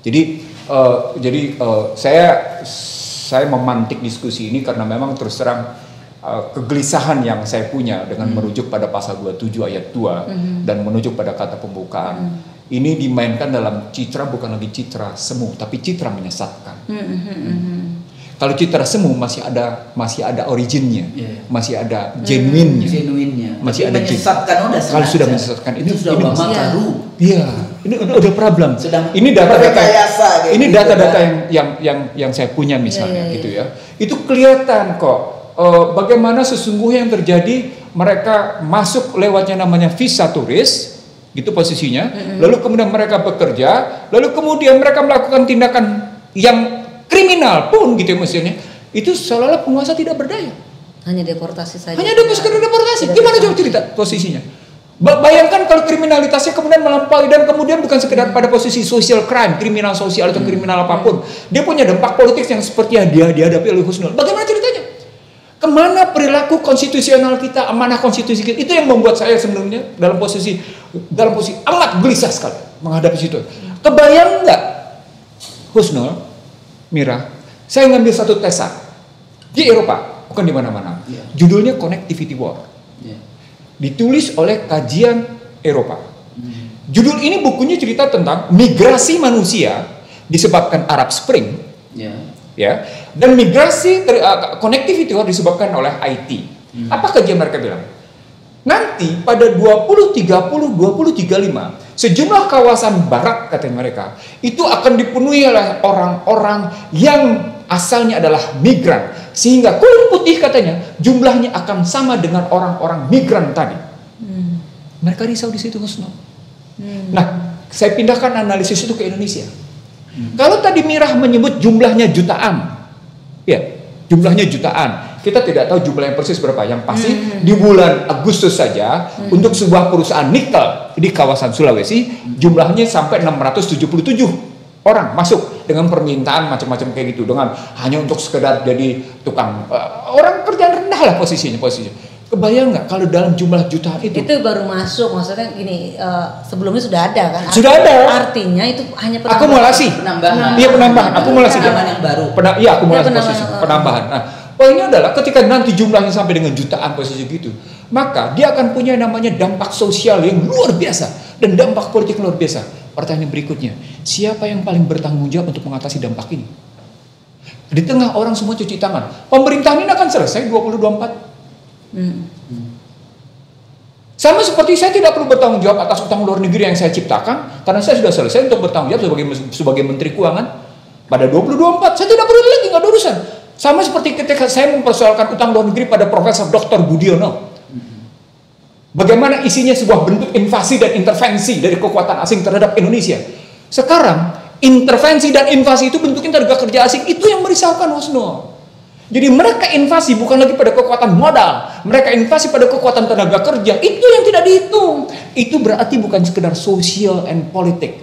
Jadi saya memantik diskusi ini karena memang terus terang kegelisahan yang saya punya dengan merujuk pada pasal 27 ayat 2 dan menuju pada kata pembukaan. Ini dimainkan dalam citra, bukan lagi citra semu, tapi citra menyesatkan. Kalau citra semu masih ada originnya, masih ada genuinnya, masih ada menyesatkan. Kalau sudah menyesatkan itu sudah baru. Iya, ini udah problem. Ini data-data yang saya punya misalnya gitu ya. Itu kelihatan kok. Bagaimana sesungguhnya yang terjadi, mereka masuk lewatnya namanya visa turis, gitu posisinya, lalu kemudian mereka bekerja, lalu kemudian mereka melakukan tindakan yang kriminal pun gitu maksudnya, itu seolah-olah penguasa tidak berdaya. Hanya deportasi saja. Hanya deportasi. Gimana coba cerita posisinya? Bayangkan kalau kriminalitasnya kemudian melampaui dan kemudian bukan sekedar pada posisi social crime, kriminal sosial atau kriminal apapun, dia punya dampak politik yang seperti yang dia dihadapi oleh Husnul. Bagaimana ceritanya? Kemana perilaku konstitusional kita, amanah konstitusi kita? Itu yang membuat saya sebenarnya dalam posisi amat gelisah sekali menghadapi situ. Kebayang nggak, Husnul, Mira, saya ngambil satu tesan di Eropa, bukan di mana-mana. Judulnya Connectivity War. Ditulis oleh Kajian Eropa. Judul ini bukunya cerita tentang migrasi manusia disebabkan Arab Spring. Ya, dan migrasi connectivity disebabkan oleh IT. Apa kajian mereka bilang? Nanti pada 2030, 2035 sejumlah kawasan barat, kata mereka, itu akan dipenuhi oleh orang-orang yang asalnya adalah migran, sehingga kulit putih katanya jumlahnya akan sama dengan orang-orang migran tadi. Mereka risau di situ, Husnul. Nah, saya pindahkan analisis itu ke Indonesia. Kalau tadi Mirah menyebut jumlahnya jutaan, ya, jumlahnya jutaan. Kita tidak tahu jumlah yang persis berapa. Yang pasti di bulan Agustus saja untuk sebuah perusahaan nikel di kawasan Sulawesi jumlahnya sampai 677 orang masuk dengan permintaan macam-macam kayak gitu, dengan hanya untuk sekedar jadi tukang orang kerjaan rendah lah posisinya. Kebayang nggak kalau dalam jumlah jutaan itu? Itu baru masuk, maksudnya gini, sebelumnya sudah ada kan? Sudah ada. Artinya itu hanya akumulasi. Penambahan. Iya, penambahan. Akumulasi. Penambahan yang baru. Iya, akumulasi posisi. Penambahan. Nah, poinnya adalah ketika nanti jumlahnya sampai dengan jutaan posisi gitu, maka dia akan punya namanya dampak sosial yang luar biasa dan dampak politik luar biasa. Pertanyaan berikutnya, siapa yang paling bertanggung jawab untuk mengatasi dampak ini? Di tengah orang semua cuci tangan, pemerintahan ini akan selesai 2024. Sama seperti saya tidak perlu bertanggung jawab atas utang luar negeri yang saya ciptakan, karena saya sudah selesai untuk bertanggung jawab sebagai Menteri Keuangan pada 2024. Saya tidak perlu lagi, nggak ada urusan. Sama seperti ketika saya mempersoalkan utang luar negeri pada Profesor Dr. Budiono. Bagaimana isinya sebuah bentuk invasi dan intervensi dari kekuatan asing terhadap Indonesia. Sekarang intervensi dan invasi itu bentuknya tenaga kerja asing, itu yang merisaukan, Husnul. Jadi mereka invasi bukan lagi pada kekuatan modal, mereka invasi pada kekuatan tenaga kerja. Itu yang tidak dihitung. Itu berarti bukan sekedar sosial and politik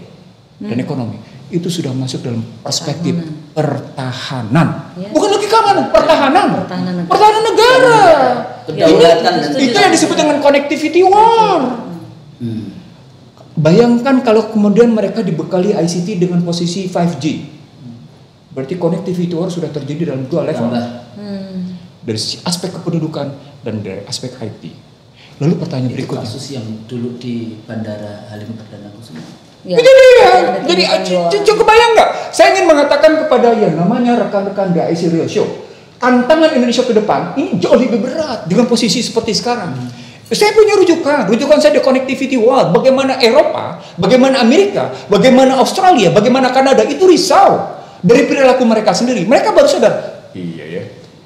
dan ekonomi. Itu sudah masuk dalam perspektif pertahanan. Bukan lagi keamanan, pertahanan. Pertahanan negara. Itu yang disebut dengan connectivity war. Bayangkan kalau kemudian mereka dibekali ICT dengan posisi 5G. Berarti connectivity war sudah terjadi dalam dua level. Dari aspek kependudukan dan dari aspek IT. Lalu pertanyaan berikutnya. Kasus yang dulu di Bandara Halim Perdana Kusuma. Ya. Itu dia. Jadi cukup bayang nggak? Saya ingin mengatakan kepada yang namanya rekan-rekan DAIC Real Show, tantangan Indonesia ke depan ini jauh lebih berat dengan posisi seperti sekarang. Saya punya rujukan saya di connectivity war. Bagaimana Eropa, bagaimana Amerika, bagaimana Australia, bagaimana Kanada itu risau dari perilaku mereka sendiri. Mereka baru sadar, iya ya,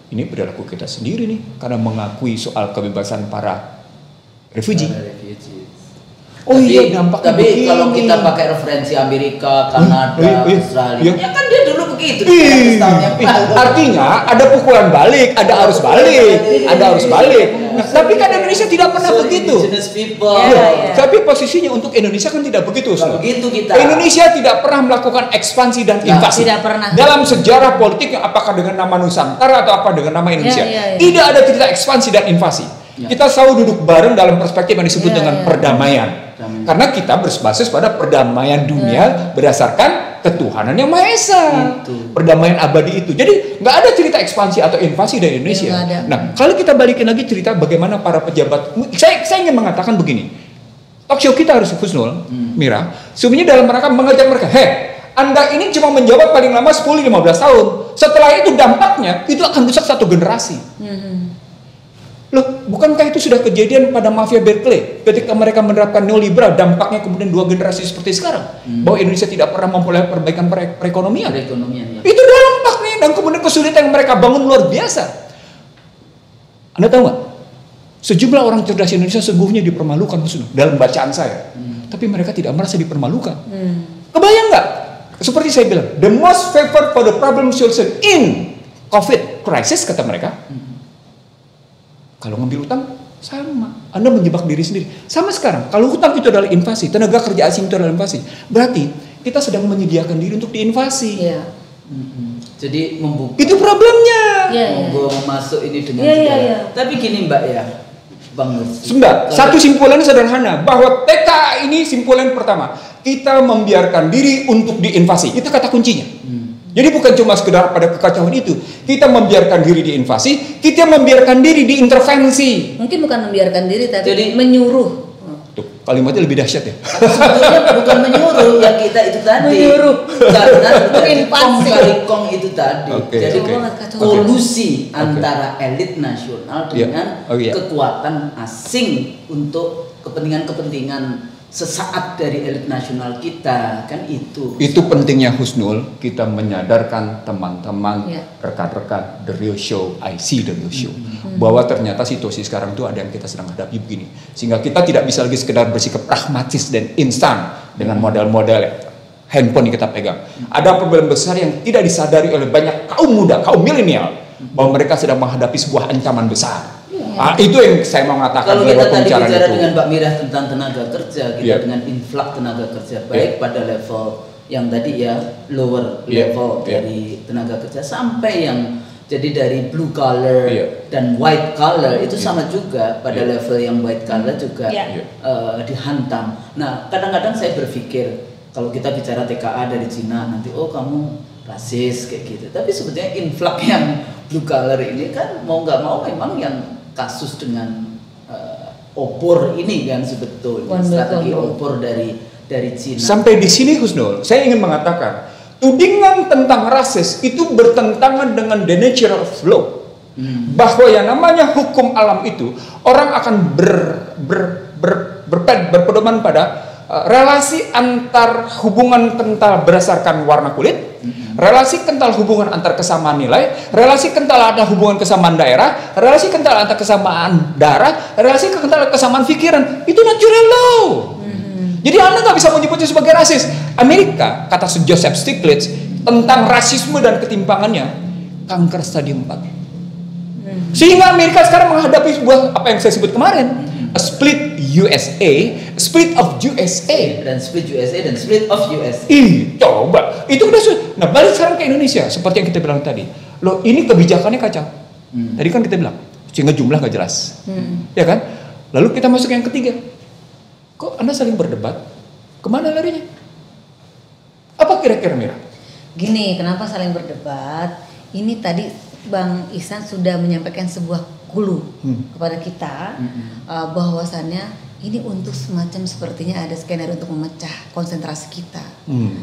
ini perilaku kita sendiri nih, karena mengakui soal kebebasan para refugee. Oh iya, dampaknya tapi begini. Kalau kita pakai referensi Amerika, Kanada, Australia, ya kan dia dulu begitu. Artinya ada pukulan balik, ada arus balik, Nah, tapi kan Indonesia tidak pernah begitu. Tapi posisinya untuk Indonesia kan tidak begitu. Begitu kita. Indonesia tidak pernah melakukan ekspansi dan invasi. Tidak pernah. Dalam sejarah politik, apakah dengan nama Nusantara atau apa dengan nama Indonesia, tidak ada cerita ekspansi dan invasi. Kita selalu duduk bareng dalam perspektif yang disebut dengan perdamaian. Karena kita berbasis pada perdamaian dunia berdasarkan ketuhanan yang Maha Esa. Perdamaian abadi itu. Jadi nggak ada cerita ekspansi atau invasi dari Indonesia. Nah, kalau kita balikin lagi cerita bagaimana para pejabat, saya ingin mengatakan begini. Talk show kita harus Husnul, Mira, sebenarnya dalam rangka mengajak mereka, Anda ini cuma menjawab paling lama 10-15 tahun. Setelah itu dampaknya itu akan rusak satu generasi. Loh, bukankah itu sudah kejadian pada mafia Berkeley ketika mereka menerapkan neoliberal, dampaknya kemudian dua generasi seperti sekarang, bahwa Indonesia tidak pernah memperoleh perbaikan perekonomian. Itu dampaknya, dan kemudian kesulitan yang mereka bangun luar biasa. Anda tahu nggak? Sejumlah orang cerdas Indonesia sungguhnya dipermalukan dalam bacaan saya, tapi mereka tidak merasa dipermalukan. Kebayang nggak? Seperti saya bilang, the most favored for the problem solution in COVID crisis, kata mereka. Kalau ngambil utang, sama. Anda menjebak diri sendiri. Sama sekarang, kalau utang itu adalah invasi, tenaga kerja asing itu adalah invasi, berarti kita sedang menyediakan diri untuk diinvasi. Jadi itu problemnya. monggo masuk ini dengan segala. Tapi gini Mbak ya, Bang Nursi. Sebentar, satu simpulannya sederhana, bahwa TKA ini simpulan pertama, kita membiarkan diri untuk diinvasi. Itu kata kuncinya. Jadi bukan cuma sekedar pada kekacauan itu, kita membiarkan diri diinvasi, kita membiarkan diri diintervensi. Mungkin bukan membiarkan diri, tapi jadi menyuruh. Tuh, kalimatnya lebih dahsyat ya. Sebetulnya bukan menyuruh, yang kita itu tadi. Menyuruh. Karena kong itu tadi. Jadi kolusi antara elit nasional dengan kekuatan asing untuk kepentingan-kepentingan sesaat dari elit nasional kita, kan itu. Itu pentingnya Husnul, kita menyadarkan teman-teman, rekan-rekan, the real show, I see the real show. Bahwa ternyata situasi sekarang itu ada yang kita sedang hadapi begini. Sehingga kita tidak bisa lagi sekedar bersikap pragmatis dan instan dengan modal-modal handphone yang kita pegang. Ada problem besar yang tidak disadari oleh banyak kaum muda, kaum milenial, bahwa mereka sedang menghadapi sebuah ancaman besar. Itu yang saya mau mengatakan. Kalau kita tadi bicara dengan Mbak Mirah tentang tenaga kerja, kita dengan influx tenaga kerja, baik pada level yang tadi ya lower level dari tenaga kerja sampai yang jadi dari blue collar dan white collar itu sama juga pada level yang white collar juga dihantam. Nah kadang-kadang saya berpikir kalau kita bicara TKA dari Cina nanti kamu rasis kayak gitu, tapi sebetulnya influx yang blue collar ini kan mau nggak mau memang yang kasus dengan obor ini kan sebetulnya strategi obor dari Cina. Sampai di sini Husnul, saya ingin mengatakan tudingan tentang rasis itu bertentangan dengan the nature of law. Bahwa yang namanya hukum alam itu orang akan berpedoman pada relasi antar hubungan kental berdasarkan warna kulit, relasi kental hubungan antar kesamaan nilai, relasi kental ada hubungan kesamaan daerah, relasi kental antar kesamaan darah, relasi kental kesamaan pikiran. Itu natural law. Jadi Anda nggak bisa menyebutnya sebagai rasis. Amerika, kata Joseph Stiglitz tentang rasisme dan ketimpangannya, kanker stadium 4. Sehingga Amerika sekarang menghadapi sebuah apa yang saya sebut kemarin, a split USA, split of USA, dan split USA dan split of USA. Coba itu udah. Nah balik sekarang ke Indonesia, seperti yang kita bilang tadi. Loh ini kebijakannya kacau. Tadi kan kita bilang sehingga jumlah nggak jelas, ya kan? Lalu kita masuk yang ketiga. Kok Anda saling berdebat? Kemana larinya? Apa kira-kira Mira? Gini, kenapa saling berdebat? Ini tadi Bang Ihsan sudah menyampaikan sebuah hulu kepada kita bahwasannya ini untuk semacam sepertinya ada skenario untuk memecah konsentrasi kita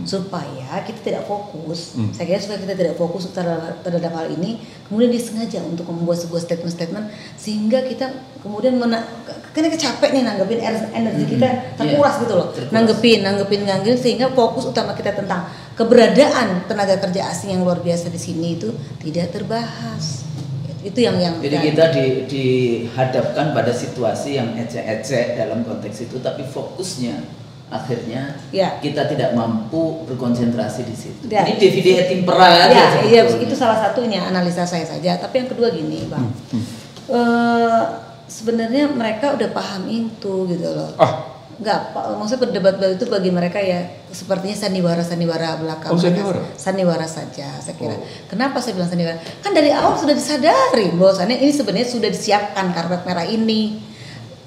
supaya kita tidak fokus. Saya kira supaya kita tidak fokus terhadap hal ini, kemudian disengaja untuk membuat sebuah statement-statement sehingga kita kemudian karena capek nih nanggepin energi kita terkuras gitu loh, nanggepin sehingga fokus utama kita tentang keberadaan tenaga kerja asing yang luar biasa di sini itu tidak terbahas. Itu yang jadi kita dihadapkan pada situasi yang ecek-ecek dalam konteks itu, tapi fokusnya akhirnya kita tidak mampu berkonsentrasi di situ. Ini divide et impera aja. Iya, itu salah satunya analisa saya saja. Tapi yang kedua gini, Bang. Sebenarnya mereka udah paham itu gitu loh. Enggak, maksudnya berdebat itu bagi mereka ya sepertinya sandiwara belaka. Sandiwara saja saya kira. Kenapa saya bilang sandiwara? Kan dari awal sudah disadari bahwasannya ini sebenarnya sudah disiapkan karpet merah ini.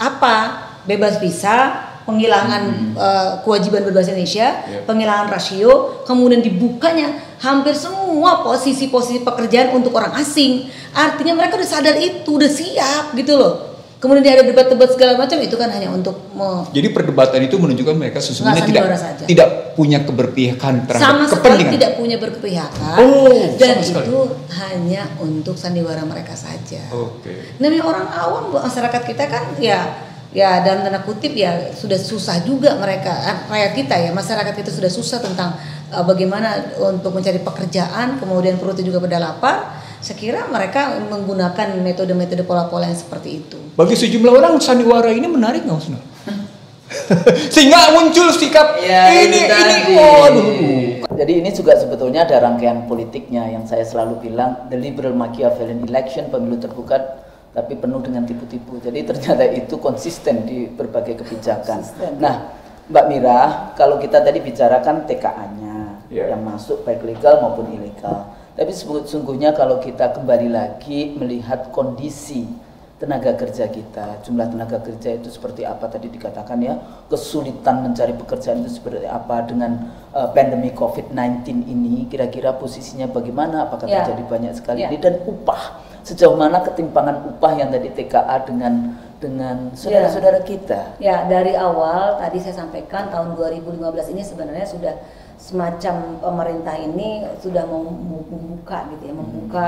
Apa? Bebas visa, penghilangan kewajiban berbahasa Indonesia, penghilangan rasio, kemudian dibukanya hampir semua posisi-posisi pekerjaan untuk orang asing. Artinya mereka udah sadar itu, udah siap gitu loh. Kemudian ada debat-debat segala macam, itu kan hanya untuk jadi perdebatan itu menunjukkan mereka sesungguhnya tidak punya keberpihakan terhadap sama kepentingan. Sekali tidak punya berpihakan, dan itu hanya untuk sandiwara mereka saja. Namanya orang awam, masyarakat kita kan ya dalam tanda kutip ya sudah susah juga mereka, rakyat kita ya, masyarakat kita sudah susah tentang bagaimana untuk mencari pekerjaan, kemudian perutnya juga pada lapar. Saya kira mereka menggunakan metode-metode pola-pola yang seperti itu. Bagi sejumlah orang sandiwara ini menarik nggak Husnul? Sehingga muncul sikap ini. Jadi ini juga sebetulnya ada rangkaian politiknya yang saya selalu bilang the liberal Machiavellian election, pemilu terbuka tapi penuh dengan tipu-tipu. Jadi ternyata itu konsisten di berbagai kebijakan. Nah, Mbak Mira, kalau kita tadi bicarakan TKA-nya yang masuk baik legal maupun ilegal. Tapi sesungguhnya kalau kita kembali lagi melihat kondisi tenaga kerja kita, jumlah tenaga kerja itu seperti apa tadi dikatakan ya, kesulitan mencari pekerjaan itu seperti apa dengan pandemi COVID-19 ini, kira-kira posisinya bagaimana, apakah terjadi banyak sekali ini, dan upah, sejauh mana ketimpangan upah yang tadi TKA dengan saudara-saudara kita. Ya, dari awal tadi saya sampaikan tahun 2015 ini sebenarnya sudah semacam pemerintah ini sudah membuka gitu ya, membuka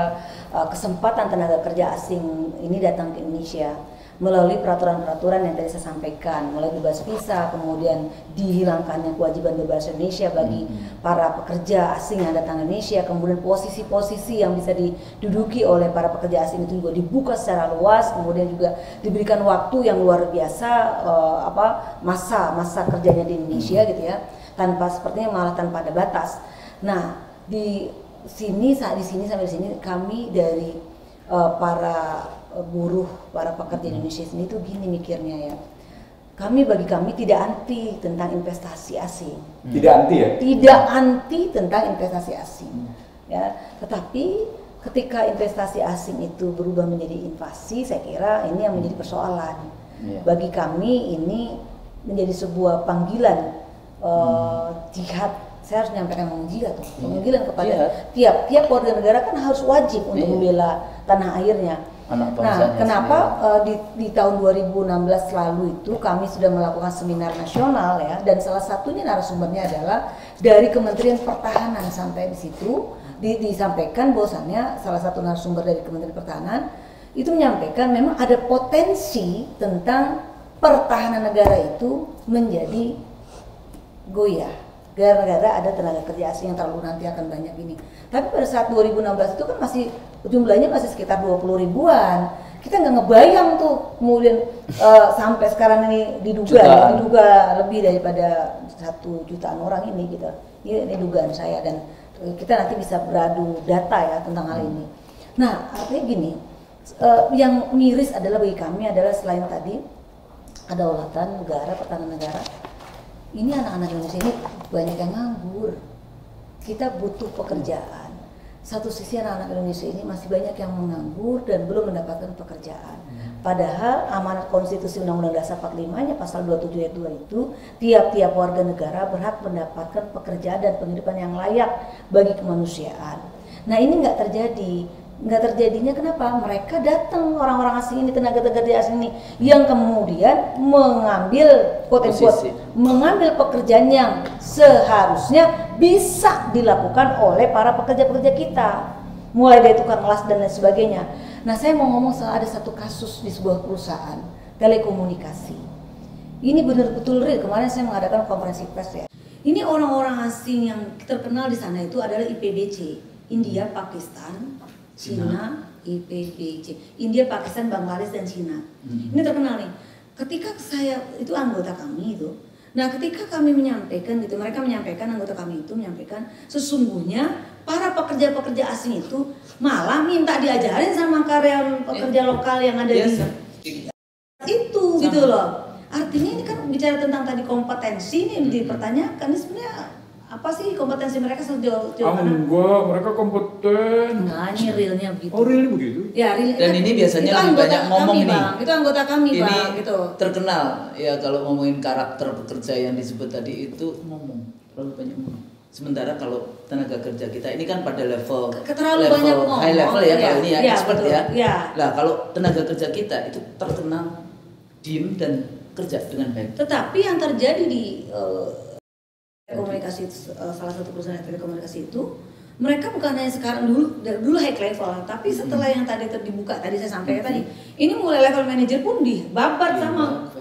kesempatan tenaga kerja asing ini datang ke Indonesia melalui peraturan-peraturan yang tadi saya sampaikan, mulai bebas visa, kemudian dihilangkannya kewajiban berbahasa Indonesia bagi para pekerja asing yang datang ke Indonesia, kemudian posisi-posisi yang bisa diduduki oleh para pekerja asing itu juga dibuka secara luas, kemudian juga diberikan waktu yang luar biasa, masa kerjanya di Indonesia gitu ya, sepertinya malah tanpa ada batas. Nah, di sini sampai di sini kami dari para buruh, para pekerja Indonesia sendiri itu gini mikirnya ya. Bagi kami tidak anti tentang investasi asing. Tidak anti ya? Tidak anti tentang investasi asing. Ya, tetapi ketika investasi asing itu berubah menjadi invasi, saya kira ini yang menjadi persoalan. Bagi kami ini menjadi sebuah panggilan jihad. Saya harus menyampaikan jihad, panggilan kepada tiap warga negara kan harus wajib untuk membela tanah airnya. Nah, kenapa di tahun 2016 lalu itu kami sudah melakukan seminar nasional ya, dan salah satunya narasumbernya adalah dari Kementerian Pertahanan. Sampai di situ disampaikan bahwasannya salah satu narasumber dari Kementerian Pertahanan itu menyampaikan memang ada potensi tentang pertahanan negara itu menjadi goyah gara-gara ada tenaga kerja asing yang terlalu nanti akan banyak ini. Tapi pada saat 2016 itu kan masih jumlahnya masih sekitar 20 ribuan. Kita nggak ngebayang tuh kemudian sampai sekarang ini diduga lebih daripada 1 jutaan orang ini gitu. Ini dugaan saya, dan kita nanti bisa beradu data ya tentang hal ini. Nah, artinya gini, yang miris adalah bagi kami adalah selain tadi kedaulatan negara, pertahanan negara, ini anak-anak Indonesia ini banyak yang nganggur. Kita butuh pekerjaan. Satu sisi anak-anak Indonesia ini masih banyak yang menganggur dan belum mendapatkan pekerjaan. Padahal amanat konstitusi Undang-Undang Dasar 45-nya pasal 27 ayat 2 itu, tiap-tiap warga negara berhak mendapatkan pekerjaan dan penghidupan yang layak bagi kemanusiaan. Nah, ini nggak terjadi. Nggak terjadinya kenapa? Mereka datang, orang-orang asing ini, tenaga kerja asing ini, yang kemudian mengambil mengambil pekerjaan yang seharusnya bisa dilakukan oleh para pekerja-pekerja kita, mulai dari tukang las dan lain sebagainya. Nah, saya mau ngomong soal ada satu kasus di sebuah perusahaan telekomunikasi. Ini benar-betul real. Kemarin saya mengadakan konferensi pers ya. Ini orang-orang asing yang terkenal di sana itu adalah IPBC, India, Pakistan, Cina, IPBC, India, Pakistan, Bangladesh, dan Cina. Ini terkenal nih. Ketika saya, itu anggota kami itu, nah ketika kami menyampaikan gitu, mereka menyampaikan, anggota kami itu menyampaikan, sesungguhnya para pekerja-pekerja asing itu malah minta diajarin sama karyawan pekerja lokal yang ada di itu gitu loh. Artinya ini kan bicara tentang tadi kompetensi ini dipertanyakan, ini sebenarnya apa sih kompetensi mereka sejauh mana? Enggak, mereka kompeten. Nah, ini realnya begitu. Oh, realnya begitu? Ya, dan ini biasanya lebih banyak ngomong nih. Itu anggota kami, ini Bang, gitu. Terkenal ya kalau ngomongin karakter pekerja yang disebut tadi itu ngomong, terlalu banyak ngomong. Sementara kalau tenaga kerja kita ini kan pada level high level ya, kalau ini ya, expert betul, ya. Nah, kalau tenaga kerja kita itu terkenal diem dan kerja dengan baik. Tetapi yang terjadi di telekomunikasi, salah satu perusahaan telekomunikasi itu, mereka bukan hanya sekarang dulu high level, tapi setelah yang tadi dibuka tadi saya sampaikan tadi, ini mulai level manajer pun dibabat sama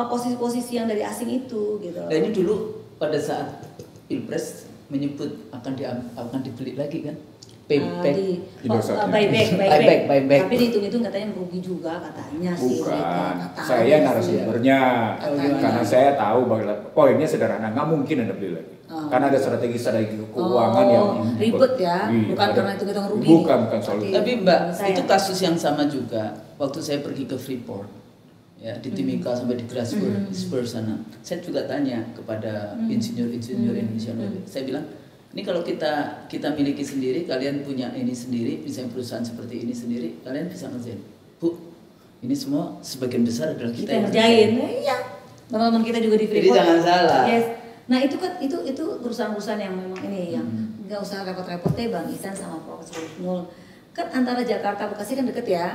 posisi-posisi yang dari asing itu gitu. Nah, ini dulu pada saat Pilpres menyebut akan dibeli lagi kan? Buyback. Tapi dihitung-hitung katanya merugi juga katanya sih. Bukan, saya narasumbernya, karena saya tahu bahwa poinnya sederhana, nggak mungkin Anda beli lagi. Karena ada strategi keuangan yang ribet ya, bukan karena itu kita rugi. Bukan soal itu. Tapi Mbak, itu kasus yang sama juga. Waktu saya pergi ke Freeport, ya di Timika sampai di Grasberg sana, saya juga tanya kepada insinyur Indonesia. Saya bilang, Ini kalau kita miliki sendiri, kalian punya ini sendiri, misalnya perusahaan seperti ini sendiri, kalian bisa ngerjain. Bu, ini semua sebagian besar adalah kita yang ngerjain. Iya. Teman-teman kita juga di Freeport. Jadi jangan salah. Yes. Nah itu kan itu perusahaan-perusahaan yang memang ini yang nggak usah repot-repot deh Bang Ihsan sama Profesor Husnul. Kan antara Jakarta Bekasi kan deket ya.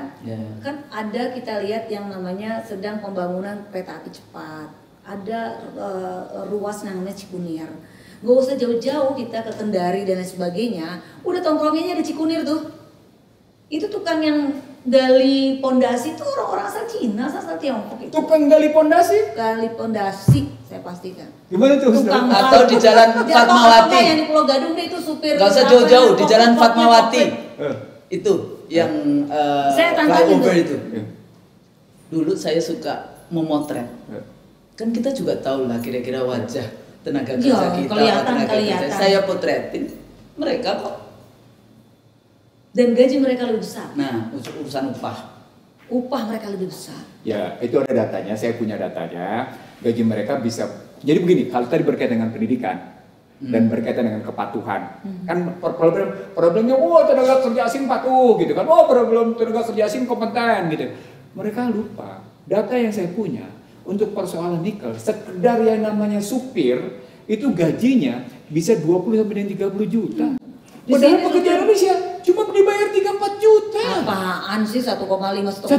Kan ada kita lihat yang namanya sedang pembangunan kereta api cepat. Ada ruas namanya Cikunir. Gak usah jauh-jauh kita ke Kendari dan lain sebagainya. Udah tongkrongannya ada Cikunir tuh. Itu tukang yang gali pondasi tuh orang-orang asal Cina, asal Tiongkok itu. Tukang gali pondasi? Gali pondasi, saya pastikan. Gimana tuh? Atau di Jalan Fatmawati. Yang di Pulau Gadung deh itu supir. Gak usah jauh-jauh, di Jalan Fatmawati. Itu yang flyover itu. Dulu saya suka memotret. Kan kita juga tahu lah kira-kira wajah tenaga kerja kita, tenaga kerja. Saya potretin mereka kok. Dan gaji mereka lebih besar. Nah, urusan upah mereka lebih besar. Ya, itu ada datanya. Saya punya datanya. Gaji mereka bisa. Jadi begini, kalau tadi berkaitan dengan pendidikan dan berkaitan dengan kepatuhan, kan problemnya, tenaga kerja asing patuh gitu kan. Problem tenaga kerja asing kompeten gitu. Mereka lupa data yang saya punya. Untuk persoalan nikel, sekedar yang namanya supir itu gajinya bisa 20 sampai 30 juta. Padahal pekerja Indonesia cuma dibayar 3-4 juta. Apaan sih 1,5 tuh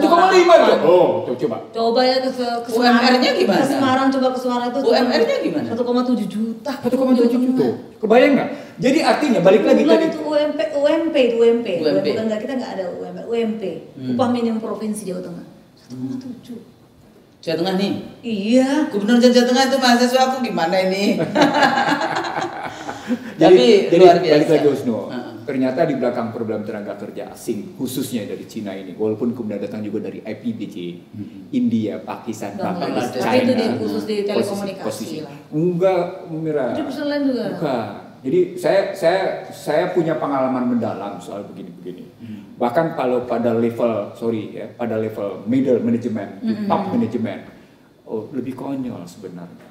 coba. Coba ya ke Semarang. UMR-nya gimana? Ke Semarang coba ke Semarang itu. UMR-nya gimana? 1,7 juta. 1,7 juta. Kebayang nggak? Jadi artinya balik lagi tadi. Itu UMP. Bukan nggak, kita nggak ada UMR. UMP. Upah minimum provinsi Jawa Tengah. 1,7. Jawa Tengah nih? Iya. Gubernur Jawa Tengah itu mahasiswa aku gimana ini? Jadi luar biasa. Balik lagi Husnul. Ternyata di belakang problem tenaga kerja asing, khususnya dari Cina ini, walaupun kemudian datang juga dari IPBC, India, Pakistan, Bangladesh, China. Itu khusus di telekomunikasi lah. Enggak, Mira. Itu perusahaan lain juga. Bukan. Jadi saya punya pengalaman mendalam soal begini-begini. Bahkan kalau pada level middle management, top management, lebih konyol sebenarnya.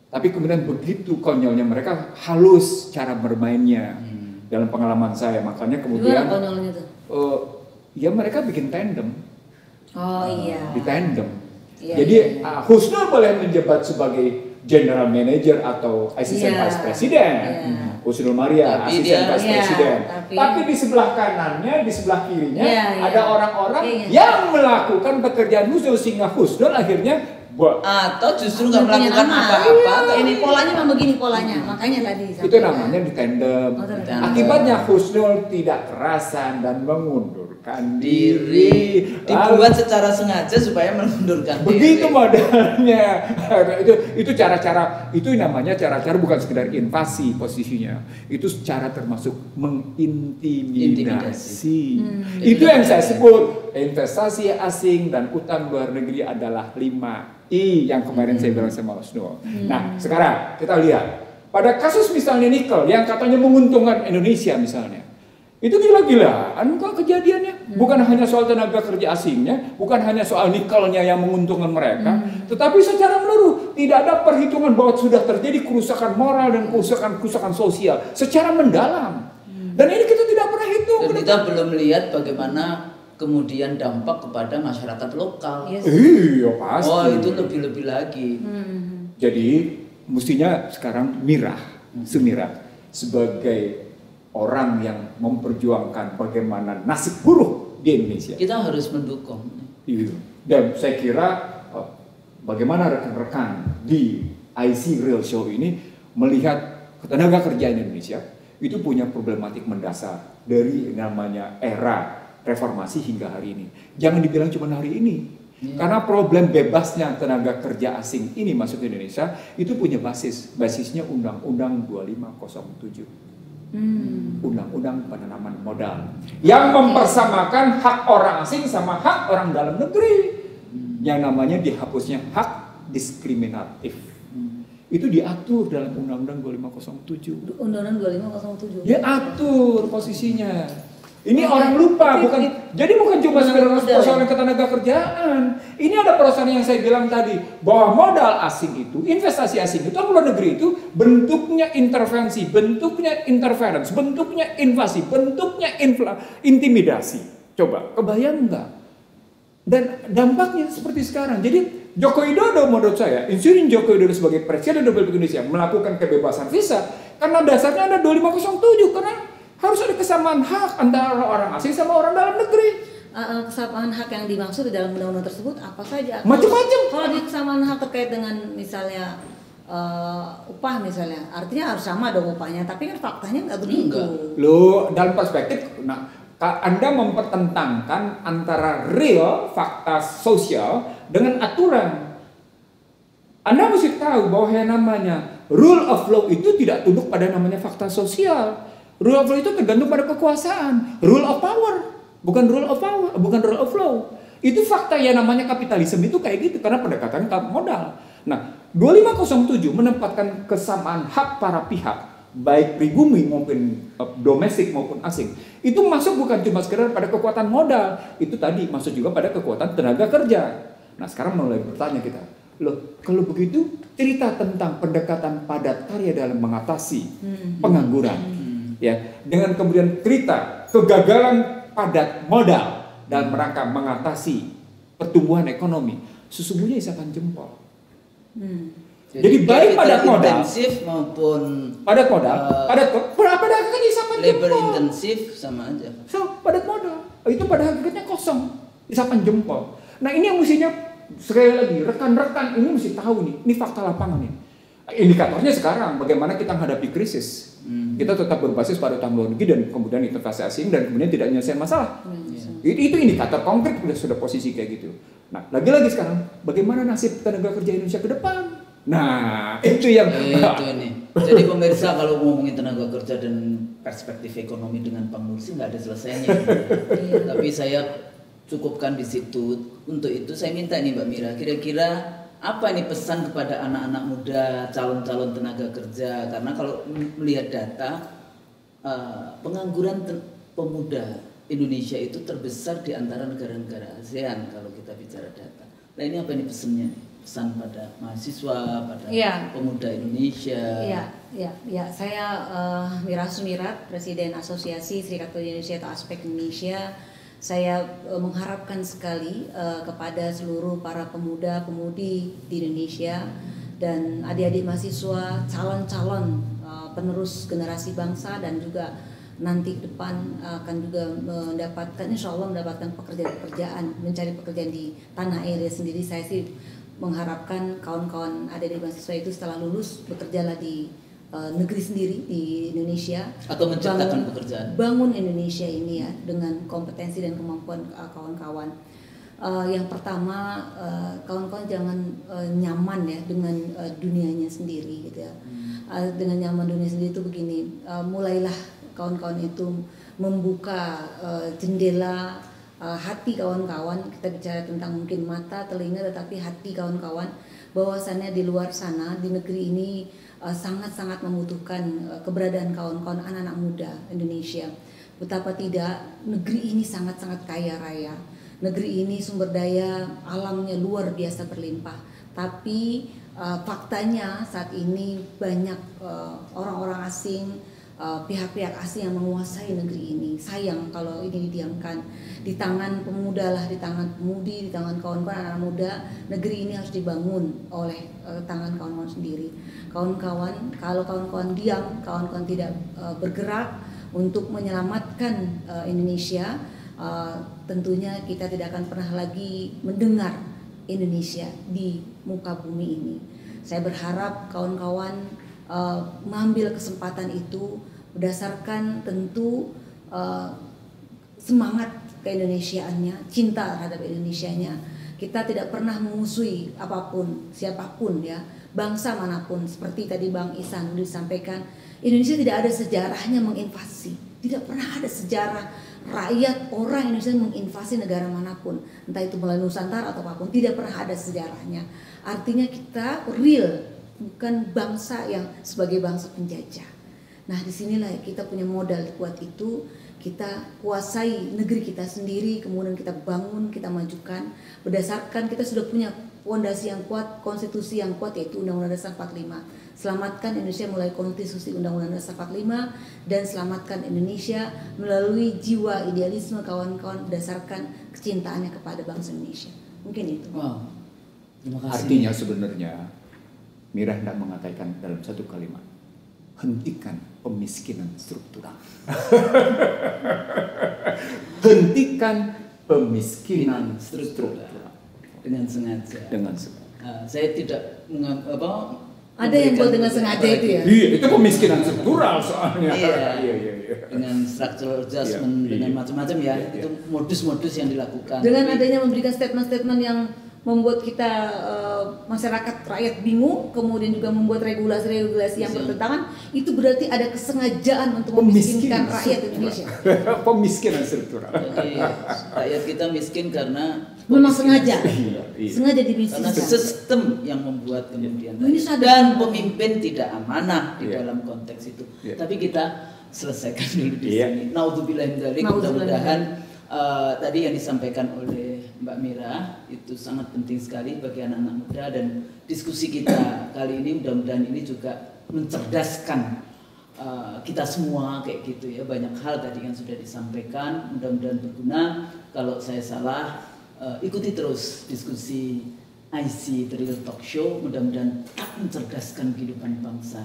Tapi kemudian begitu konyolnya mereka halus cara bermainnya dalam pengalaman saya. Makanya kemudian konyolnya tuh? Ya mereka bikin tandem. Oh iya. Di tandem. Iya, jadi Husnul boleh menjabat sebagai General Manager atau Assistant Vice President, Husnul Maria, Assistant Vice President. Tapi di sebelah kanannya, di sebelah kirinya ada orang-orang yang melakukan pekerjaan Husnul sehingga Husnul akhirnya atau justru nggak melakukan apa-apa. Ini polanya memang begini polanya, makanya tadi. Itu namanya di tandem. Akibatnya Husnul tidak kerasan dan mengundurkan diri. Dibuat secara sengaja supaya mengundurkan diri. Begitu modelnya. Itu cara-cara, itu namanya cara-cara bukan sekedar invasi posisinya. Itu cara termasuk mengintimidasi. Itu yang saya sebut investasi asing dan utang luar negeri adalah 5I yang kemarin saya bilang sama Husnul. Nah, sekarang kita lihat pada kasus misalnya nikel yang katanya menguntungkan Indonesia misalnya. Itu gila-gilaan kok kejadiannya. Bukan hanya soal tenaga kerja asingnya, bukan hanya soal nikelnya yang menguntungkan mereka, tetapi secara menyeluruh tidak ada perhitungan bahwa sudah terjadi kerusakan moral dan kerusakan sosial secara mendalam. Dan ini kita tidak pernah hitung. Dan kita belum lihat bagaimana kemudian dampak kepada masyarakat lokal. Iya pasti. Oh itu lebih-lebih lagi. Jadi mestinya sekarang Sumirah sebagai orang yang memperjuangkan bagaimana nasib buruh di Indonesia. Kita harus mendukung. Iya. Dan saya kira bagaimana rekan-rekan di IC Real Show ini melihat tenaga kerja Indonesia itu punya problematik mendasar dari namanya era reformasi hingga hari ini. Jangan dibilang cuma hari ini. Karena problem bebasnya tenaga kerja asing ini masuk ke Indonesia itu punya basisnya Undang-Undang 2507. Undang-undang penanaman modal yang mempersamakan hak orang asing sama hak orang dalam negeri. Yang namanya dihapusnya hak diskriminatif. Itu diatur dalam Undang-Undang 2507. Undang-Undang 2507. Dia atur posisinya. Ini orang lupa, jadi bukan cuma sekedar persoalan ketenaga kerjaan. Ini ada persoalan yang saya bilang tadi, bahwa modal asing itu, investasi asing itu, luar negeri itu bentuknya intervensi, bentuknya interference, bentuknya invasi, bentuknya intimidasi. Coba, kebayang nggak? Dan dampaknya seperti sekarang. Jadi Joko Widodo menurut saya, insinyur Joko Widodo sebagai Presiden Republik Indonesia melakukan kebebasan visa karena dasarnya ada 2507, karena harus ada kesamaan hak antara orang asing sama orang dalam negeri. Kesamaan hak yang dimaksud di dalam undang-undang tersebut apa saja? Macam-macam. Kalau di kesamaan hak terkait dengan misalnya upah misalnya, artinya harus sama dong upahnya, tapi kan faktanya nggak begitu. Loh, dalam perspektif, Anda mempertentangkan antara real fakta sosial dengan aturan. Anda mesti tahu bahwa yang namanya rule of law itu tidak tunduk pada namanya fakta sosial. Rule of law itu tergantung pada kekuasaan. Rule of power, bukan rule of power, bukan rule of law. Itu fakta yang namanya kapitalisme itu kayak gitu karena pendekatan modal. Nah, 2507 menempatkan kesamaan hak para pihak, baik pribumi maupun domestik maupun asing. Itu masuk bukan cuma sekedar pada kekuatan modal, itu tadi masuk juga pada kekuatan tenaga kerja. Nah, sekarang mulai bertanya kita, loh, kalau begitu cerita tentang pendekatan padat karya dalam mengatasi pengangguran. Ya, dengan kemudian cerita kegagalan padat modal dalam rangka mengatasi pertumbuhan ekonomi, sesungguhnya isapan jempol. Jadi baik padat modal intensif maupun padat modal, padat kan isapan labor jempol. intensif sama aja. Padat modal itu pada hakikatnya kosong, isapan jempol. Nah, ini yang mestinya sekali lagi rekan-rekan ini mesti tahu nih, ini fakta lapangan nih. Indikatornya sekarang bagaimana kita menghadapi krisis. Kita tetap berbasis pada utang luar negeri dan kemudian investasi asing dan kemudian tidak menyelesaikan masalah. Itu indikator konkret sudah posisi kayak gitu. Nah, lagi-lagi sekarang bagaimana nasib tenaga kerja Indonesia ke depan? Nah, itu yang itu ini. Jadi pemirsa, kalau ngomongin tenaga kerja dan perspektif ekonomi dengan Bang Nursi nggak ada selesainya. Tapi saya cukupkan di situ. Untuk itu saya minta nih Mbak Mira, kira-kira apa ini pesan kepada anak-anak muda, calon-calon tenaga kerja? Karena kalau melihat data, pengangguran pemuda Indonesia itu terbesar di antara negara-negara ASEAN kalau kita bicara data. Nah, ini apa ini pesannya? Pesan pada mahasiswa, pada pemuda Indonesia. Ya. Saya Mira Sumirat, Presiden Asosiasi Serikat Pekerja Indonesia atau Aspek Indonesia. Saya mengharapkan sekali kepada seluruh para pemuda-pemudi di Indonesia dan adik-adik mahasiswa, calon-calon penerus generasi bangsa dan juga nanti ke depan akan juga mendapatkan, insya Allah mendapatkan pekerjaan, mencari pekerjaan di tanah air sendiri. Saya sih mengharapkan kawan-kawan adik-adik mahasiswa itu setelah lulus bekerjalah di negeri sendiri di Indonesia atau menciptakan pekerjaan. Bangun Indonesia ini ya dengan kompetensi dan kemampuan kawan-kawan. Yang pertama, kawan-kawan jangan nyaman ya dengan dunianya sendiri gitu ya. Dengan nyaman dunia sendiri itu begini, mulailah kawan-kawan itu membuka jendela hati kawan-kawan. Kita bicara tentang mungkin mata, telinga, tetapi hati kawan-kawan, bahwasannya di luar sana di negeri ini sangat-sangat membutuhkan keberadaan kawan-kawan anak-anak muda Indonesia. Betapa tidak, negeri ini sangat-sangat kaya raya. Negeri ini sumber daya alamnya luar biasa berlimpah. Tapi faktanya saat ini banyak orang-orang asing, pihak-pihak asing yang menguasai negeri ini. Sayang kalau ini didiamkan di tangan pemuda lah, di tangan pemudi, di tangan kawan-kawan anak muda. Negeri ini harus dibangun oleh tangan kawan-kawan sendiri. Kawan-kawan, kalau kawan-kawan diam, kawan-kawan tidak bergerak untuk menyelamatkan Indonesia, tentunya kita tidak akan pernah lagi mendengar Indonesia di muka bumi ini. Saya berharap kawan-kawan mengambil kesempatan itu berdasarkan tentu semangat keindonesiaannya, cinta terhadap Indonesianya. Kita tidak pernah memusuhi apapun, siapapun ya, bangsa manapun. Seperti tadi Bang Ihsan disampaikan, Indonesia tidak ada sejarahnya menginvasi. Tidak pernah ada sejarah rakyat orang Indonesia menginvasi negara manapun, entah itu melalui Nusantara atau apapun. Tidak pernah ada sejarahnya. Artinya kita real, bukan bangsa yang sebagai bangsa penjajah. Nah disinilah kita punya modal kuat itu, kita kuasai negeri kita sendiri, kemudian kita bangun, kita majukan berdasarkan kita sudah punya fondasi yang kuat, konstitusi yang kuat yaitu Undang-Undang Dasar 45. Selamatkan Indonesia melalui konstitusi Undang-Undang Dasar 45 dan selamatkan Indonesia melalui jiwa idealisme kawan-kawan berdasarkan kecintaannya kepada bangsa Indonesia. Mungkin itu. Wow. Terima kasih. Artinya sebenarnya Mira hendak mengatakan dalam satu kalimat, hentikan pemiskinan struktural. Hentikan pemiskinan struktural. Dengan sengaja. Dengan sengaja. Saya tidak ada yang buat dengan sengaja itu ya? Iya, itu pemiskinan struktural soalnya. Iya. Dengan structural adjustment, dengan macam-macam ya. Itu modus-modus yang dilakukan. Dengan adanya memberikan statement-statement yang membuat kita masyarakat rakyat bingung, kemudian juga membuat regulasi-regulasi yang bertentangan, itu berarti ada kesengajaan untuk memiskinkan rakyat Indonesia. Pemiskinan struktural. Jadi rakyat kita miskin karena memang sengaja, iya. sengaja dimiskinkan. Karena sistem yang membuat kemudian Ini dan pemimpin tidak amanah di Iya. dalam konteks itu. Iya. Tapi kita selesaikan dulu di Iya. sini. Naudzubillah min dzalik. Mudah-mudahan tadi yang disampaikan oleh Mbak Mira itu sangat penting sekali bagi anak-anak muda, dan diskusi kita kali ini mudah-mudahan ini juga mencerdaskan kita semua kayak gitu ya. Banyak hal tadi yang sudah disampaikan, mudah-mudahan berguna. Kalau saya salah, ikuti terus diskusi IC Real Talk Show, mudah-mudahan tetap mencerdaskan kehidupan bangsa.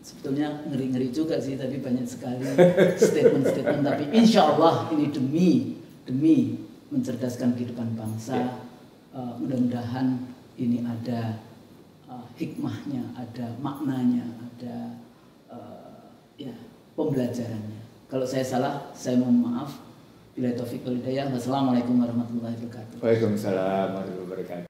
Sebetulnya ngeri-ngeri juga sih, tapi banyak sekali statement-statement, tapi insya Allah ini demi mencerdaskan kehidupan bangsa. Mudah-mudahan ini ada hikmahnya, ada maknanya, ada ya pembelajarannya. Kalau saya salah, saya mohon maaf. Bila taufik wal hidayah. Wassalamualaikum warahmatullahi wabarakatuh. Waalaikumsalam warahmatullahi wabarakatuh.